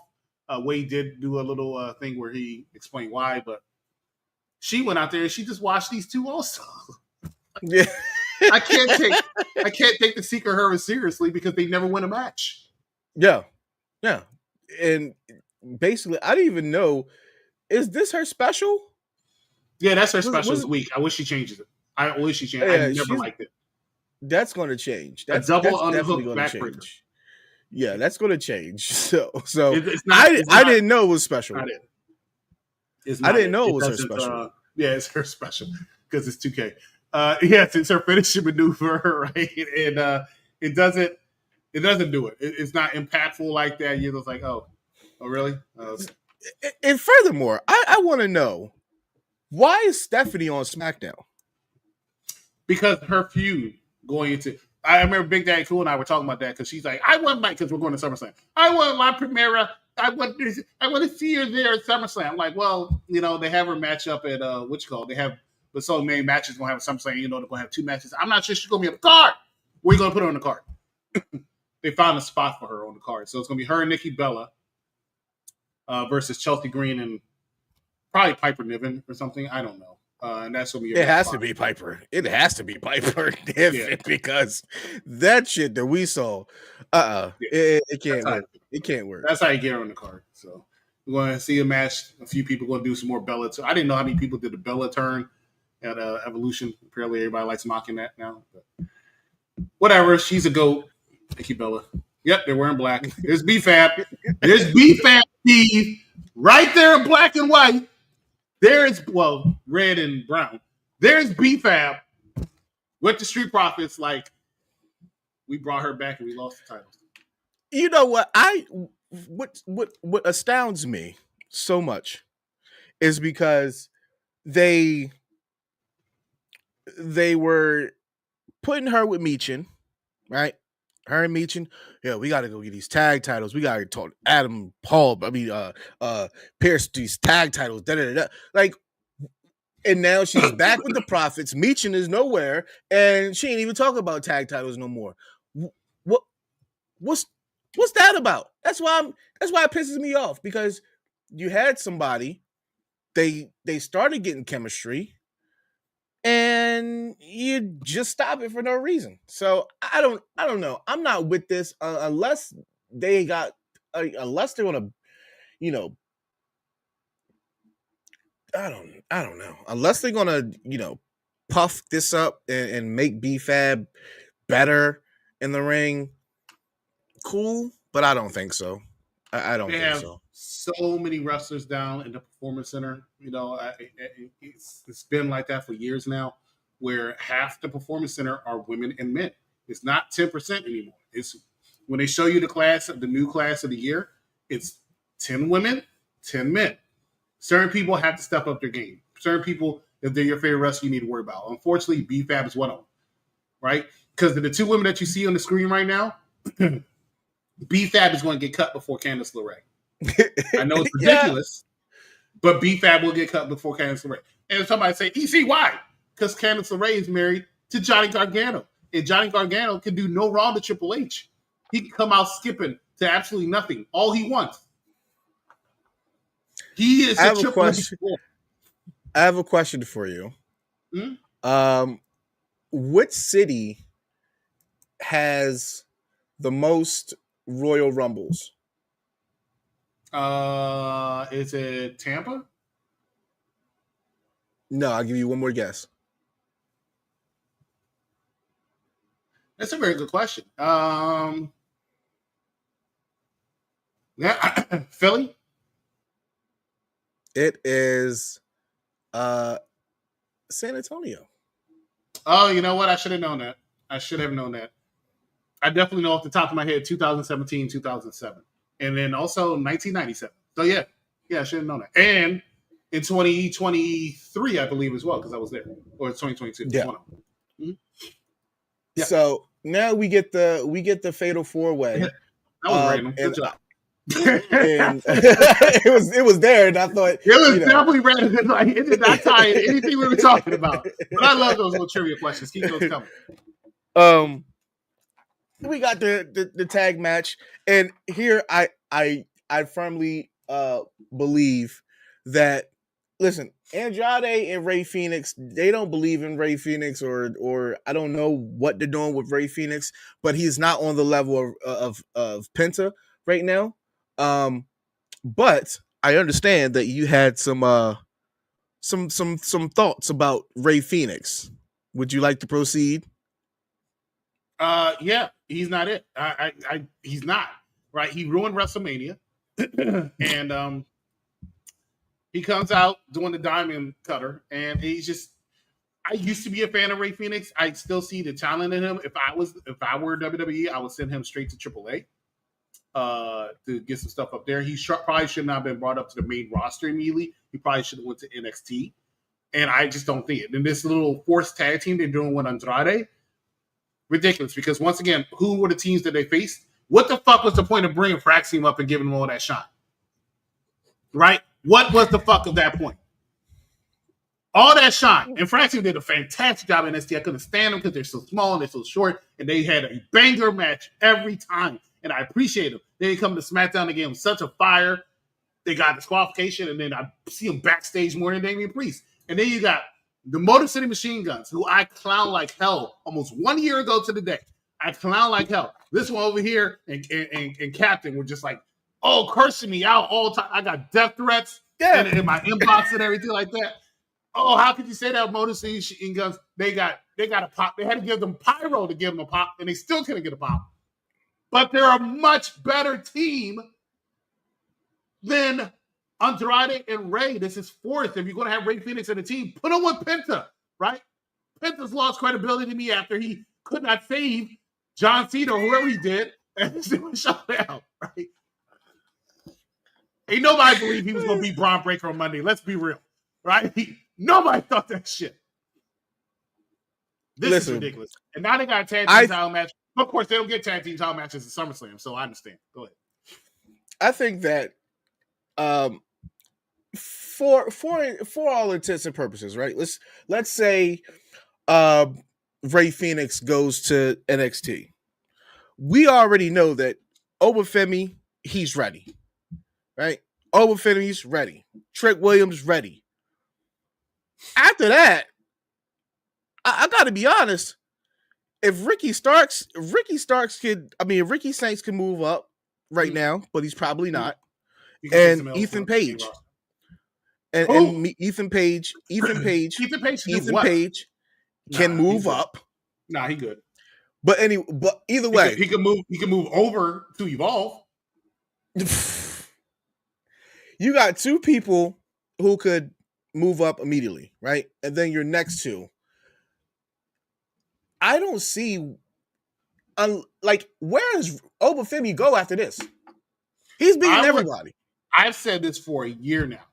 Wade did do a little thing where he explained why, but she went out there and she just watched these two also. Yeah. I can't take the Secret Hermits seriously because they never win a match. Yeah. Yeah. And basically, I didn't even know, is this her special? Yeah, that's her special this week. I wish she changes it. I wish she changed it. I never liked it. That's going to change. That's double definitely underhook backbreaker. Yeah, that's going to change. So it's not, I didn't know it was special. I didn't know it was her special. Yeah, it's her special because it's 2K. Yes, it's her finishing maneuver, right? And it doesn't do it. It's not impactful like that. You're just like, oh, really? And furthermore, I want to know, why is Stephanie on SmackDown? Because her feud going into, I remember Big Daddy Cool and I were talking about that because she's like, I want my, because we're going to SummerSlam. I want my Primera. I want to see her there at SummerSlam. I'm like, well, they have her match up at they have but so many matches going to have SummerSlam. They're going to have 2 matches. I'm not sure she's going to be on the card. Where are you going to put her on the card? They found a spot for her on the card, so it's going to be her and Nikki Bella versus Chelsea Green and probably Piper Niven or something. I don't know. And that's going to be. It has to be Piper. It has to be Piper Niven because that shit that we saw, it can't work. It can't work. That's how you get her on the card. So we're going to see a match. A few people going to do some more Bella. I didn't know how many people did the Bella turn at Evolution. Apparently, everybody likes mocking that now. But whatever. She's a GOAT. Nikki Bella. Yep, they're wearing black. There's BFAB. There's BFAB, Steve. Right there in black and white. There's, red and brown. There's BFAB with the Street Profits. Like, we brought her back and we lost the titles. You know what? What astounds me so much is because they were putting her with Meechin, right? Her and Meechin, we got to go get these tag titles. We got to talk Adam Paul. Pierce these tag titles. Like, and now she's back with the Profits. Meechin is nowhere, and she ain't even talking about tag titles no more. What's that about? That's why it pisses me off, because you had somebody, they started getting chemistry, and you just stop it for no reason. So I don't know. I'm not with this unless they're gonna, I don't know. Unless they're gonna, puff this up and make BFAB better in the ring. Cool, but I don't think so. I don't think so. So many wrestlers down in the Performance Center. It's been like that for years now, where half the Performance Center are women and men. It's not 10% anymore. It's when they show you the new class of the year, it's 10 women, 10 men. Certain people have to step up their game. Certain people, if they're your favorite wrestler, you need to worry about. Unfortunately, BFAB is one of them, right? Because the 2 women that you see on the screen right now, BFAB is going to get cut before Candice LeRae. I know it's ridiculous, but BFAB will get cut before Candice LeRae. And somebody say, EC, why? Because Candice LeRae is married to Johnny Gargano. And Johnny Gargano can do no wrong to Triple H. He can come out skipping to absolutely nothing. All he wants. He is a Triple H. I have a question for you. Hmm? What city has the most Royal Rumbles? Is it Tampa? No, I'll give you one more guess. That's a very good question. Philly? It is San Antonio. Oh, you know what? I should have known that. I should have known that. I definitely know off the top of my head 2017, 2007. And then also 1997. So, yeah, I should have known that. And in 2023, I believe as well, because I was there, or 2022. Yeah. One of them. Mhm. Yeah. So now we get the fatal 4-way. That was random. Good job. And it was there, and I thought it was definitely random. Like, it did not tie in anything we were talking about. But I love those little trivia questions. Keep those coming. We got the tag match, and here I firmly believe that, listen, Andrade and ReyFenix, they don't believe in ReyFenix, or I don't know what they're doing with ReyFenix, but he's not on the level of Penta right now. But I understand that you had some thoughts about ReyFenix. Would you like to proceed? Yeah, he's not it. He's not, right. He ruined WrestleMania, and he comes out doing the diamond cutter, and he's just. I used to be a fan of ReyFenix. I still see the talent in him. If I were WWE, I would send him straight to AAA to get some stuff up there. He probably should not have been brought up to the main roster immediately. He probably should have went to NXT, and I just don't think it. And this little forced tag team they're doing with Andrade. Ridiculous, because once again, who were the teams that they faced? What the fuck was the point of bringing Frax team up and giving them all that shot? Right? What was the fuck of that point? All that shot. And Frax team did a fantastic job in NXT. I couldn't stand them because they're so small and they're so short, and they had a banger match every time, and I appreciate them. They come to SmackDown again with such a fire. They got disqualification, and then I see them backstage more than Damian Priest. And then you got the Motor City Machine Guns, who I clown like hell almost 1 year ago to the day. I clown like hell. This one over here and Captain were just like, cursing me out all the time. I got death threats in my inbox and everything like that. Oh, how could you say that? Motor City Machine Guns, they got a pop. They had to give them pyro to give them a pop, and they still couldn't get a pop. But they're a much better team than Andrade and Rey. This is fourth. If you're going to have ReyFenix in the team, put him with Penta, right? Penta's lost credibility to me after he could not save John Cena or whoever he did and shut down, right? Ain't nobody believed he was going to beat Braun Breaker on Monday. Let's be real, right? Nobody thought that shit. This is ridiculous. And now they got a tag team title match. Of course, they don't get tag team title matches at SummerSlam, so I understand. Go ahead. I think that for all intents and purposes, right? Let's say ReyFenix goes to NXT. We already know that Obafemi, he's ready, right? Obafemi's ready. Trick Williams ready. After that, I got to be honest. If Ricky Starks Ricky Saints can move up right now, but he's probably not. And Ethan Page. And Ethan Page can move up. Nah, he good. But either way, he can move over to Evolve. You got two people who could move up immediately, right? And then your next two. I don't see where does Obafemi go after this? He's beating everybody. I've said this for a year now.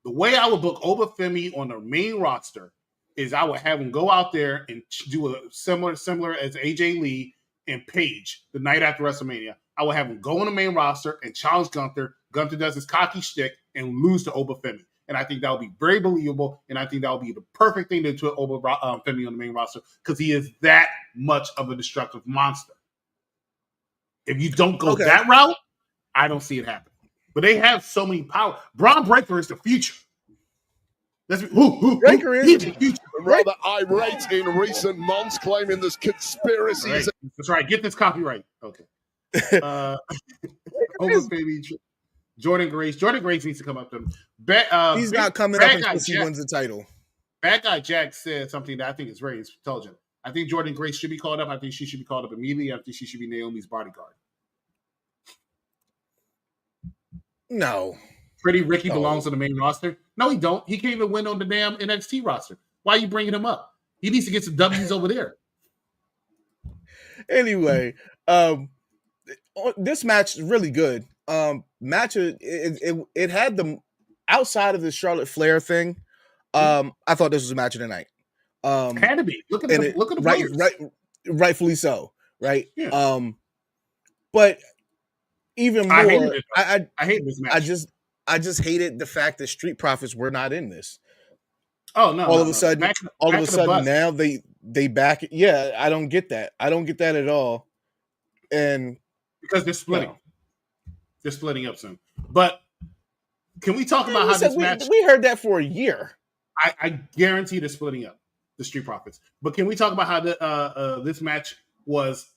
The way I would book Obafemi on the main roster is I would have him go out there and do a similar as AJ Lee and Page the night after WrestleMania. I would have him go on the main roster and challenge Gunther. Gunther does his cocky shtick and lose to Obafemi. And I think that would be very believable, and I think that would be the perfect thing to put Obafemi on the main roster because he is that much of a destructive monster. If you don't go that route, I don't see it happening. But they have so many power. Braun Breaker is the future. Breaker is the future. Rather irate in recent months, claiming there's conspiracies. That's right. Get this copyright. Okay. Obafemi. Jordan Grace needs to come up to him. He's not coming up until he wins the title. Bad Guy Jack said something that I think is very intelligent. I think Jordan Grace should be called up. I think she should be called up immediately. I think she should be Naomi's bodyguard. No. Pretty Ricky belongs on the main roster. No, he don't. He can't even win on the damn NXT roster. Why are you bringing him up? He needs to get some W's over there. Anyway, this match is really good. Match it had the outside of the Charlotte Flair thing, I thought this was a match of the night. Had to be. Look at and the players. Rightfully so, right? Yeah. But even more, I hated it. I hate this match. I just hated the fact that Street Profits were not in this. Oh no! All of a sudden, now they back. Yeah, I don't get that. I don't get that at all. And because they're splitting, they're splitting up soon. But can we talk about how this match? We heard that for a year. I guarantee they're splitting up the Street Profits. But can we talk about how this match was?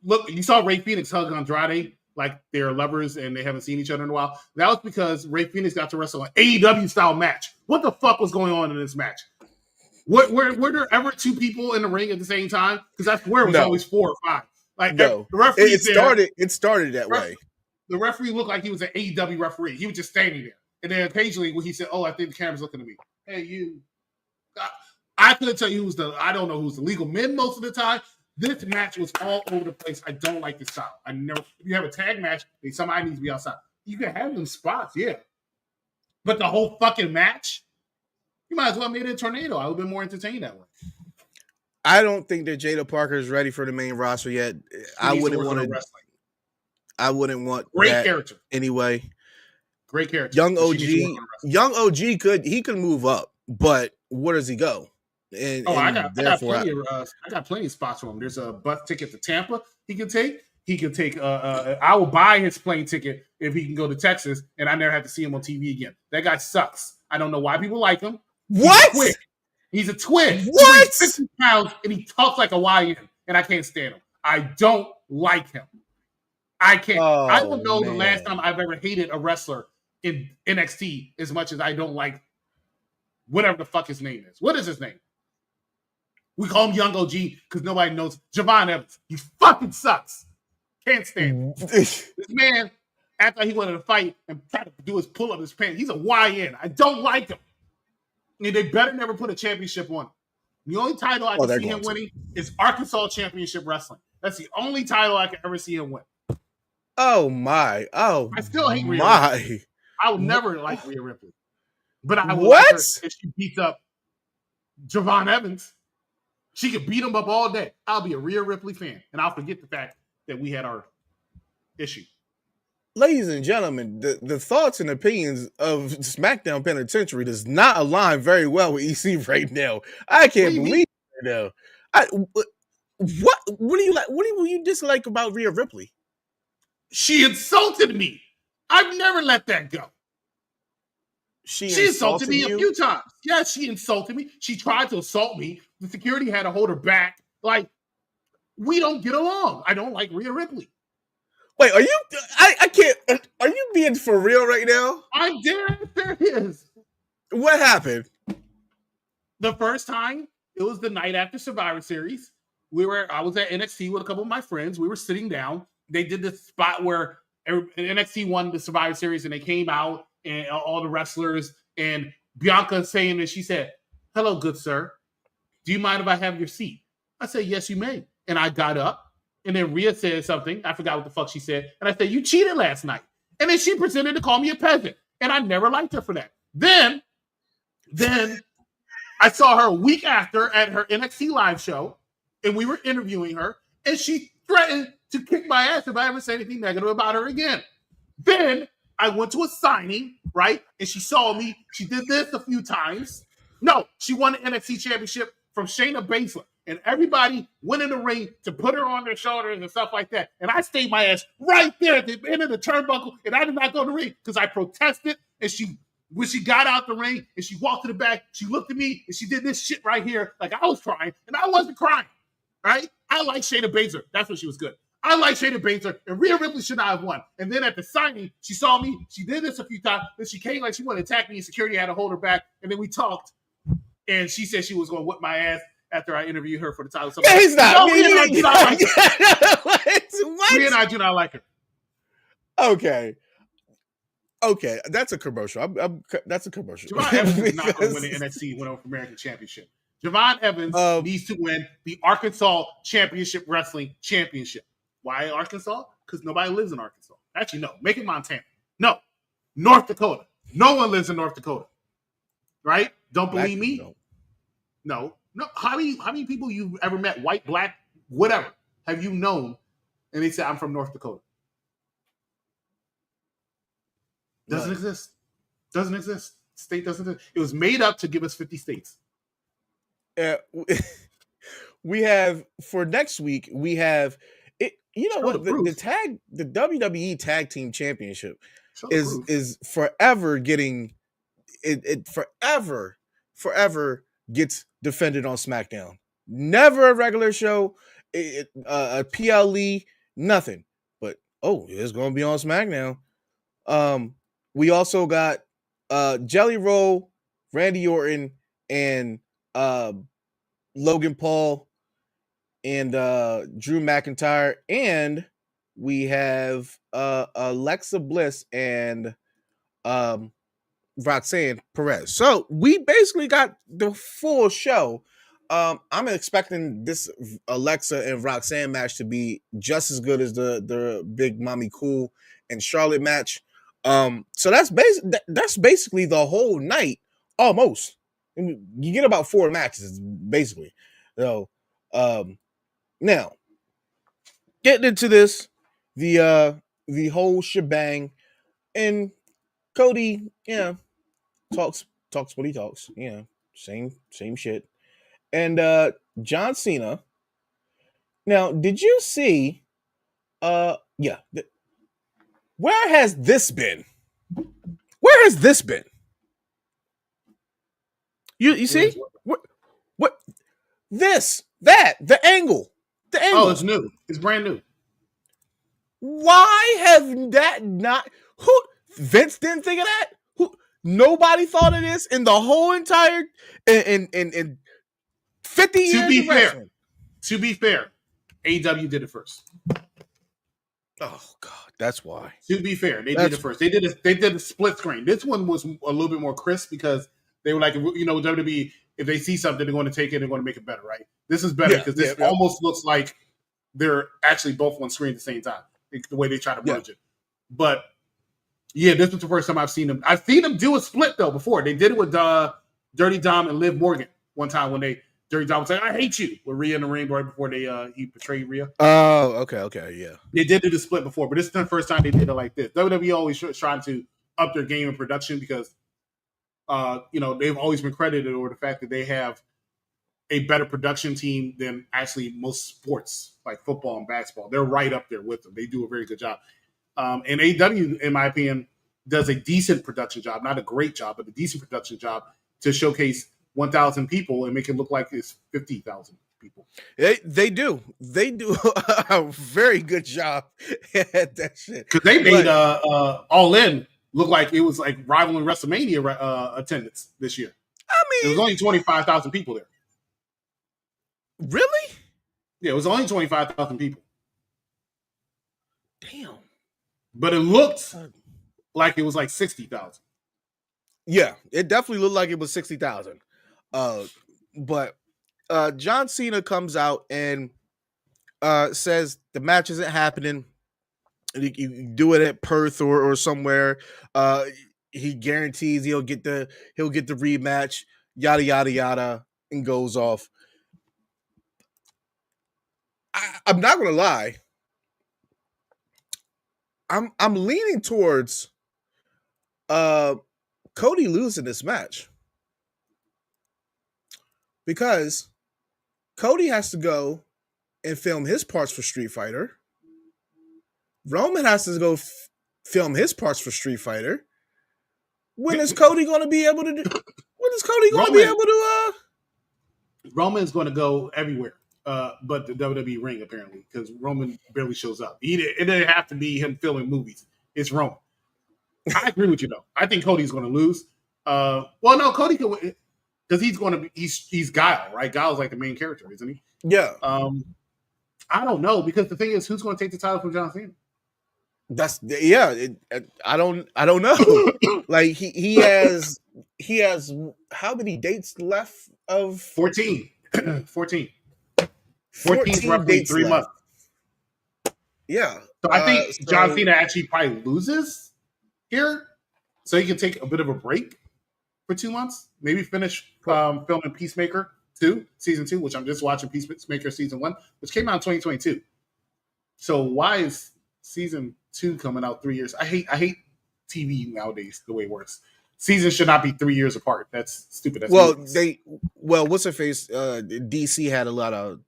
Look, you saw ReyFenix hug Andrade like they're lovers and they haven't seen each other in a while. That was because ReyFenix got to wrestle an AEW style match. What the fuck was going on in this match? Were there ever two people in the ring at the same time? Because that's where it was always 4 or 5. Like no, the referee it started that way. The referee looked like he was an AEW referee. He was just standing there, and then occasionally when he said, "Oh, I think the camera's looking at me." Hey, you. I couldn't tell you I don't know who's the legal men most of the time. This match was all over the place. I don't like this style. If you have a tag match, then somebody needs to be outside. You can have them spots, yeah. But the whole fucking match, you might as well have made it a tornado. I would have been more entertained that way. I don't think that Jada Parker is ready for the main roster yet. I wouldn't want great that character anyway. Great character. Young OG could move up, but where does he go? I got plenty of spots for him. There's a bus ticket to Tampa he can take. He can take. I will buy his plane ticket if he can go to Texas, and I never have to see him on TV again. That guy sucks. I don't know why people like him. What? He's a twin. What? He's 50 pounds and he talks like a YN, and I can't stand him. I don't like him. I can't. I don't know the last time I've ever hated a wrestler in NXT as much as I don't like whatever the fuck his name is. What is his name? We call him Young OG because nobody knows. Javon Evans. He fucking sucks. Can't stand him. This man, after he wanted to fight and try to do his pull up his pants, he's a YN. I don't like him. I mean, they better never put a championship on him. The only title I can see him winning is Arkansas Championship Wrestling. That's the only title I can ever see him win. Oh my! Oh, I still hate Rhea Ripley. I will never like Rhea Ripley, but I will like her if she beats up Javon Evans. She could beat him up all day. I'll be a Rhea Ripley fan, and I'll forget the fact that we had our issue. Ladies and gentlemen, the thoughts and opinions of Smackdown Penitentiary does not align very well with EC right now. I can't believe it right now. What do you like? What do you dislike about Rhea Ripley? She insulted me. I've never let that go. She insulted me a few times. Yes, she insulted me. She tried to assault me. The security had to hold her back. Like, we don't get along. I don't like Rhea Ripley. Wait, are you? I can't. Are you being for real right now? I'm there is. What happened? The first time, it was the night after Survivor Series. I was at NXT with a couple of my friends. We were sitting down. They did this spot where NXT won the Survivor Series, and they came out and all the wrestlers and Bianca saying that she said, "Hello, good sir. Do you mind if I have your seat?" I said, "Yes, you may." And I got up. And then Rhea said something. I forgot what the fuck she said. And I said, "You cheated last night." And then she pretended to call me a peasant. And I never liked her for that. Then I saw her a week after at her NXT live show. And we were interviewing her. And she threatened to kick my ass if I ever said anything negative about her again. Then I went to a signing, right? And she saw me. She did this a few times. No, she won the NXT championship from Shayna Baszler. And everybody went in the ring to put her on their shoulders and stuff like that. And I stayed my ass right there at the end of the turnbuckle, and I did not go to the ring because I protested. And when she got out the ring and she walked to the back, she looked at me and she did this shit right here like I was crying, and I wasn't crying, right? I like Shayna Baszler. That's when she was good. I like Shayna Baszler, and Rhea Ripley should not have won. And then at the signing, she saw me. She did this a few times. Then she came like she wanted to attack me, and security had to hold her back. And then we talked, and she said she was going to whip my ass after I interviewed her for the title. Yeah, he's not. Rhea and I do not like her. What? Rhea and I do not like her. Okay, that's a commercial. That's a commercial. Javon Evans is not going to win the NXT North American Championship. Javon Evans needs to win the Arkansas Championship Wrestling Championship. Why Arkansas? Because nobody lives in Arkansas. Actually, no. Make it Montana. No. North Dakota. No one lives in North Dakota, right? Don't Black believe me? people don't. No. How many people you've ever met, white, black, whatever, have you known? And they say, I'm from North Dakota. Doesn't exist. Doesn't exist. State doesn't exist. It was made up to give us 50 states. We have for next week. We have it. You know what? The WWE Tag Team Championship is forever getting it forever gets defended on SmackDown. Never a regular show, a PLE, nothing. But it's going to be on SmackDown. We also got Jelly Roll, Randy Orton, and Logan Paul and Drew McIntyre, and we have Alexa Bliss and Roxanne Perez. So we basically got the full show. I'm expecting this Alexa and Roxanne match to be just as good as the Big Mommy Cool and Charlotte match. So that's basically the whole night almost. And you get about 4 matches basically. So now getting into this, the whole shebang, and Cody, talks what he talks, same shit. And John Cena. Now, did you see where has this been? Where has this been? You see? What this, that, the angle. Oh, it's new. It's brand new. Why have that not Vince didn't think of that? Nobody thought of this in the whole entire in 50 years of wrestling. To be fair, AEW did it first. Oh God, that's why. To be fair, they did it first. They did a split screen. This one was a little bit more crisp because they were like, WWE, if they see something, they're going to take it and they're going to make it better, right? This is better because this almost looks like they're actually both on screen at the same time, the way they try to merge it. But this was the first time I've seen them. I've seen them do a split though before. They did it with Dirty Dom and Liv Morgan one time when Dirty Dom was like, "I hate you," with Rhea in the ring right before he portrayed Rhea. Oh, okay, yeah. They did do the split before, but this is the first time they did it like this. WWE always trying to up their game in production because, they've always been credited over the fact that they have a better production team than actually most sports like football and basketball. They're right up there with them. They do a very good job. And AEW, in my opinion, does a decent production job, not a great job, but a decent production job to showcase 1,000 people and make it look like it's 50,000 people. They do a very good job at that shit. Because they made All In look like it was like rivaling WrestleMania attendance this year. I mean, it was only 25,000 people there. Really? Yeah, it was only 25,000 people. Damn. But it looked like it was like 60,000. Yeah, it definitely looked like it was 60,000. But John Cena comes out and says the match isn't happening. You do it at Perth or somewhere. He guarantees he'll get the rematch. Yada yada yada, and goes off. I'm not gonna lie. I'm leaning towards Cody losing this match because Cody has to go and film his parts for Street Fighter. Roman has to go film his parts for Street Fighter. When is Cody going to be able to do? When is Cody going to be able to? Roman's going to go everywhere, but the WWE ring apparently because Roman barely shows up. It didn't have to be him filming movies. It's Roman. I agree with you though. I think Cody's going to lose. No, Cody can win because he's going to be. He's Guile, right? Guile's like the main character, isn't he? Yeah. I don't know because the thing is, who's going to take the title from John Cena? I don't know. Like he has how many dates left of 14 14 roughly 3 months. Yeah. So I think John Cena actually probably loses here. so you can take a bit of a break for 2 months, maybe finish filming Peacemaker 2, season 2, which I'm just watching Peacemaker season 1, which came out in 2022. So why is season 2 coming out 3 years? I hate TV nowadays the way it works. Seasons should not be 3 years apart. That's stupid. That's what's her face? DC had a lot of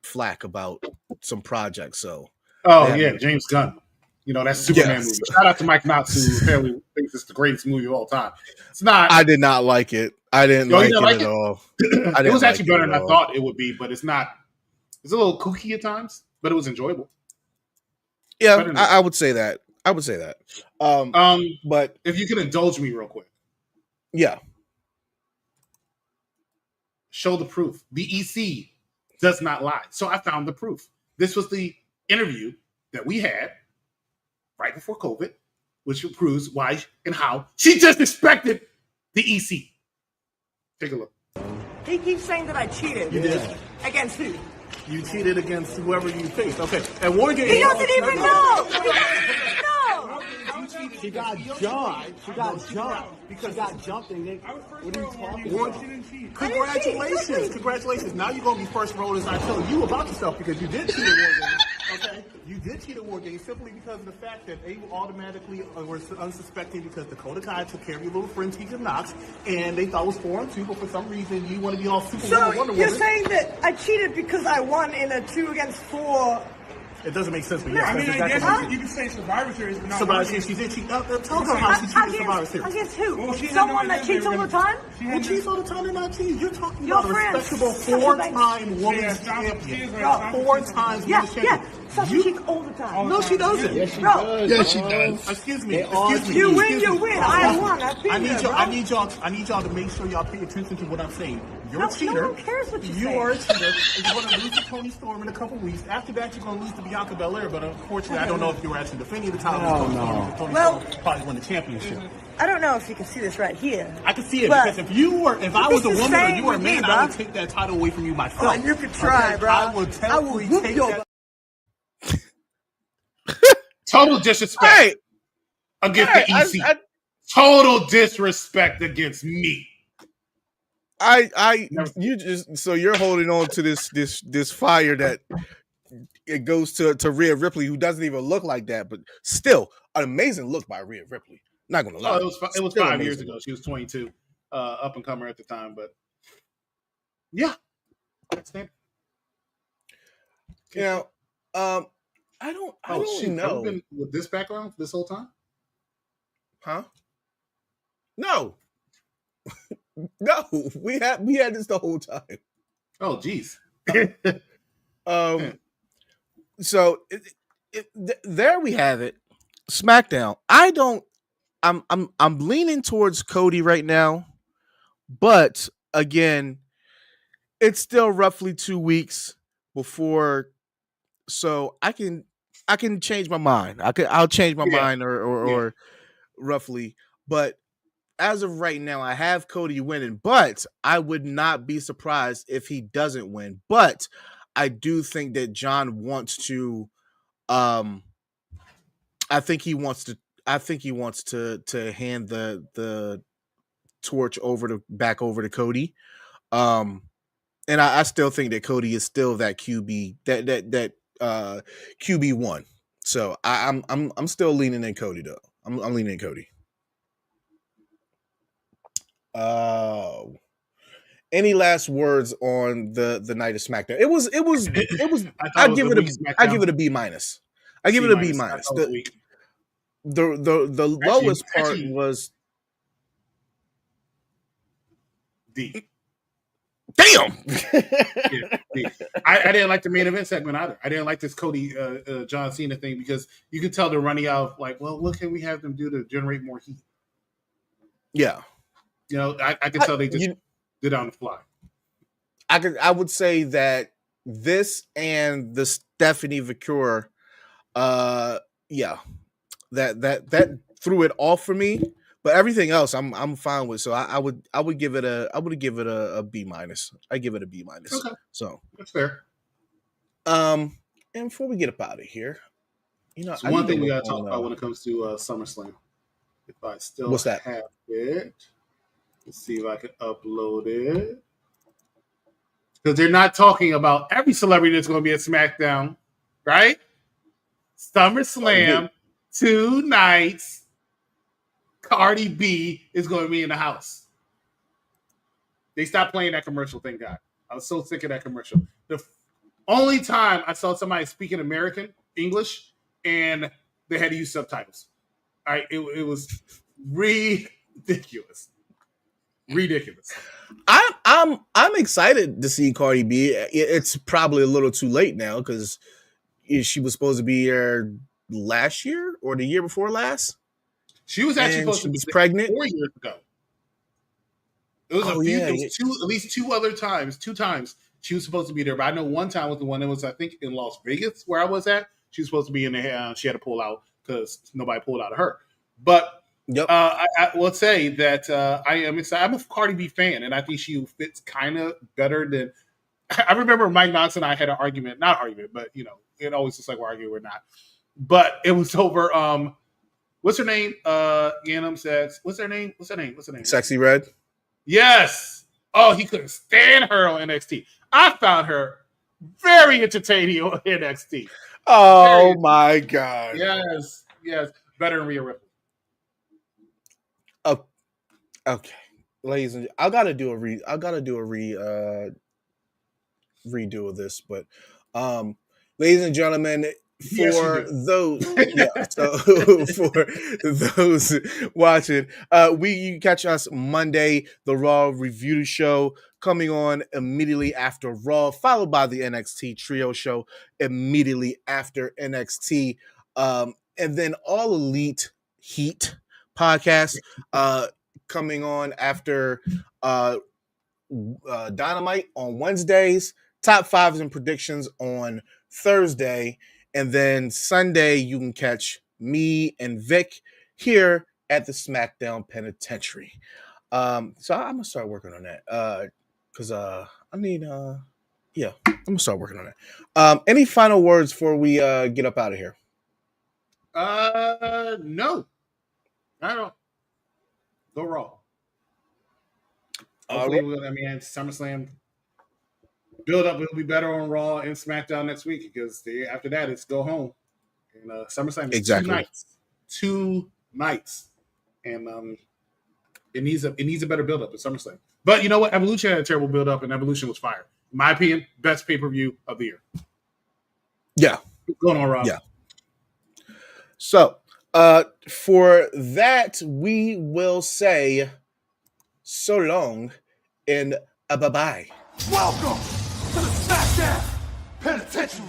flack about some projects. So James Gunn. That Superman movie. Shout out to Mike Knotts, who apparently thinks it's the greatest movie of all time. It's not. I did not like it. I didn't like it at all. It was actually better than I thought it would be, but it's not. It's a little kooky at times, but it was enjoyable. Yeah, I would say that. But if you could indulge me real quick. Yeah. Show the proof. The EC does not lie. So I found the proof. This was the interview that we had right before COVID, which proves why and how she disrespected the EC. Take a look. He keeps saying that I cheated. You did. Against who? You cheated against whoever you faced. Okay. At War Games. He doesn't even know. No. She got jumped. She got jumped. Because she got jumped and they, what are you talking about? Congratulations. Congratulations. Now you're going to be first rollers. I tell you about yourself because you did cheat at War Games. Okay? You did cheat at War Games simply because of the fact that they automatically were unsuspecting because Dakota Kai took care of your little friend Tegan Knox and they thought it was 4-2, but for some reason you want to be all Superwoman, Wonder Woman. You're saying that I cheated because I won in a 2 against 4. It doesn't make sense, but I guess you can say Survivor Series, but not Survivor Series. She did cheat. Tell her how she cheated Survivor Series. Against who? Well, someone that cheats all the time? Who cheats all the time and not cheats? You're talking Your about a friends. respectable 4-time women's champion. 4 times women's champion. Yeah. Sasha cheats all the time. No, she doesn't. Yes, she does. Yes, she does. Excuse me. You win, you win. I won. I need y'all to make sure y'all pay attention to what I'm saying. You're a cheater. No one cares what you say. You are a cheater. And you're going to lose to Tony Storm in a couple weeks. After that, you're going to lose to Bianca Belair. But unfortunately, I don't know if you were actually defending the title. Tony Storm probably won the championship. I don't know if you can see this right here. I can see it because if I was a woman or you were a man, I would take that title away from you myself. Oh, you could try, bro. I would definitely take that. Total disrespect against the EC. Total disrespect against me. You're holding on to this fire that it goes to Rhea Ripley, who doesn't even look like that, but still an amazing look by Rhea Ripley. Not gonna lie. It was 5 years ago. She was 22, up and comer at the time, but yeah. I don't know. Have you been with this background this whole time? Huh? No. No, we had this the whole time. Oh, geez. So there we have it. SmackDown. I'm leaning towards Cody right now, but again, it's still roughly 2 weeks before, so I can change my mind. I'll change my mind or roughly, but as of right now, I have Cody winning, but I would not be surprised if he doesn't win. But I do think that John wants to. I think he wants to hand the torch back over to Cody. And I still think that Cody is still that QB that QB1. So I'm still leaning in Cody though. I'm leaning in Cody. Any last words on the night of SmackDown? It was I give it a B minus. I give it a B minus. The lowest part was D. Damn. I didn't like the main event segment either. I didn't like this Cody John Cena thing because you could tell they're running out like, well, what can we have them do to generate more heat? Yeah. I could tell they just did it on the fly. I would say that this and the Stephanie Vicur, that threw it off for me. But everything else, I'm fine with. So I would give it a B minus. I give it a B minus. Okay. So that's fair. And before we get up out of here, You know, So one thing we got to talk about when it comes to SummerSlam. If I still What's that? have it, let's see if I can upload it. Because they're not talking about every celebrity that's going to be at SmackDown, right? SummerSlam, 2 nights. Cardi B is going to be in the house. They stopped playing that commercial, thank God. I was so sick of that commercial. The only time I saw somebody speaking English, and they had to use subtitles. All right, it was ridiculous. Ridiculous. I'm excited to see Cardi B. It's probably a little too late now because she was supposed to be here last year or the year before last. She was actually supposed to be pregnant 4 years ago. It was at least two times she was supposed to be there. But I know one time was the one that was, I think, in Las Vegas where I was at. She was supposed to be in there. She had to pull out because nobody pulled out of her. But I will say that I am excited. I'm a Cardi B fan, and I think she fits kind of better than. I remember Mike Knox and I had an argument, not argument, but it always looks like we're arguing, we're not. But it was over. What's her name? Yanum says, what's her name? Sexy Red. Yes. Oh, he couldn't stand her on NXT. I found her very entertaining on NXT. Oh my God. Yes. Better than Rhea Ripley. Oh, okay. Ladies and I gotta do a redo of this, but ladies and gentlemen, for those watching, you can catch us Monday, the Raw Review Show coming on immediately after Raw, followed by the NXT Trio Show immediately after NXT, and then All Elite Heat podcast coming on after Dynamite on Wednesdays, top fives and predictions on Thursday, and then Sunday you can catch me and Vic here at the Smackdown Penitentiary. So I'm gonna start working on that because I need I'm gonna start working on that. Any final words before we get up out of here? No, I don't. Go Raw. Hopefully, SummerSlam build up. It'll be better on Raw and SmackDown next week because after that it's go home. And SummerSlam is 2 nights, and it needs a better build up at SummerSlam. But you know what? Evolution had a terrible build up, and Evolution was fire. In my opinion, best pay-per-view of the year. Yeah, going on Raw. Yeah. So for that, we will say so long and bye-bye. Welcome to the Smackdown Penitentiary.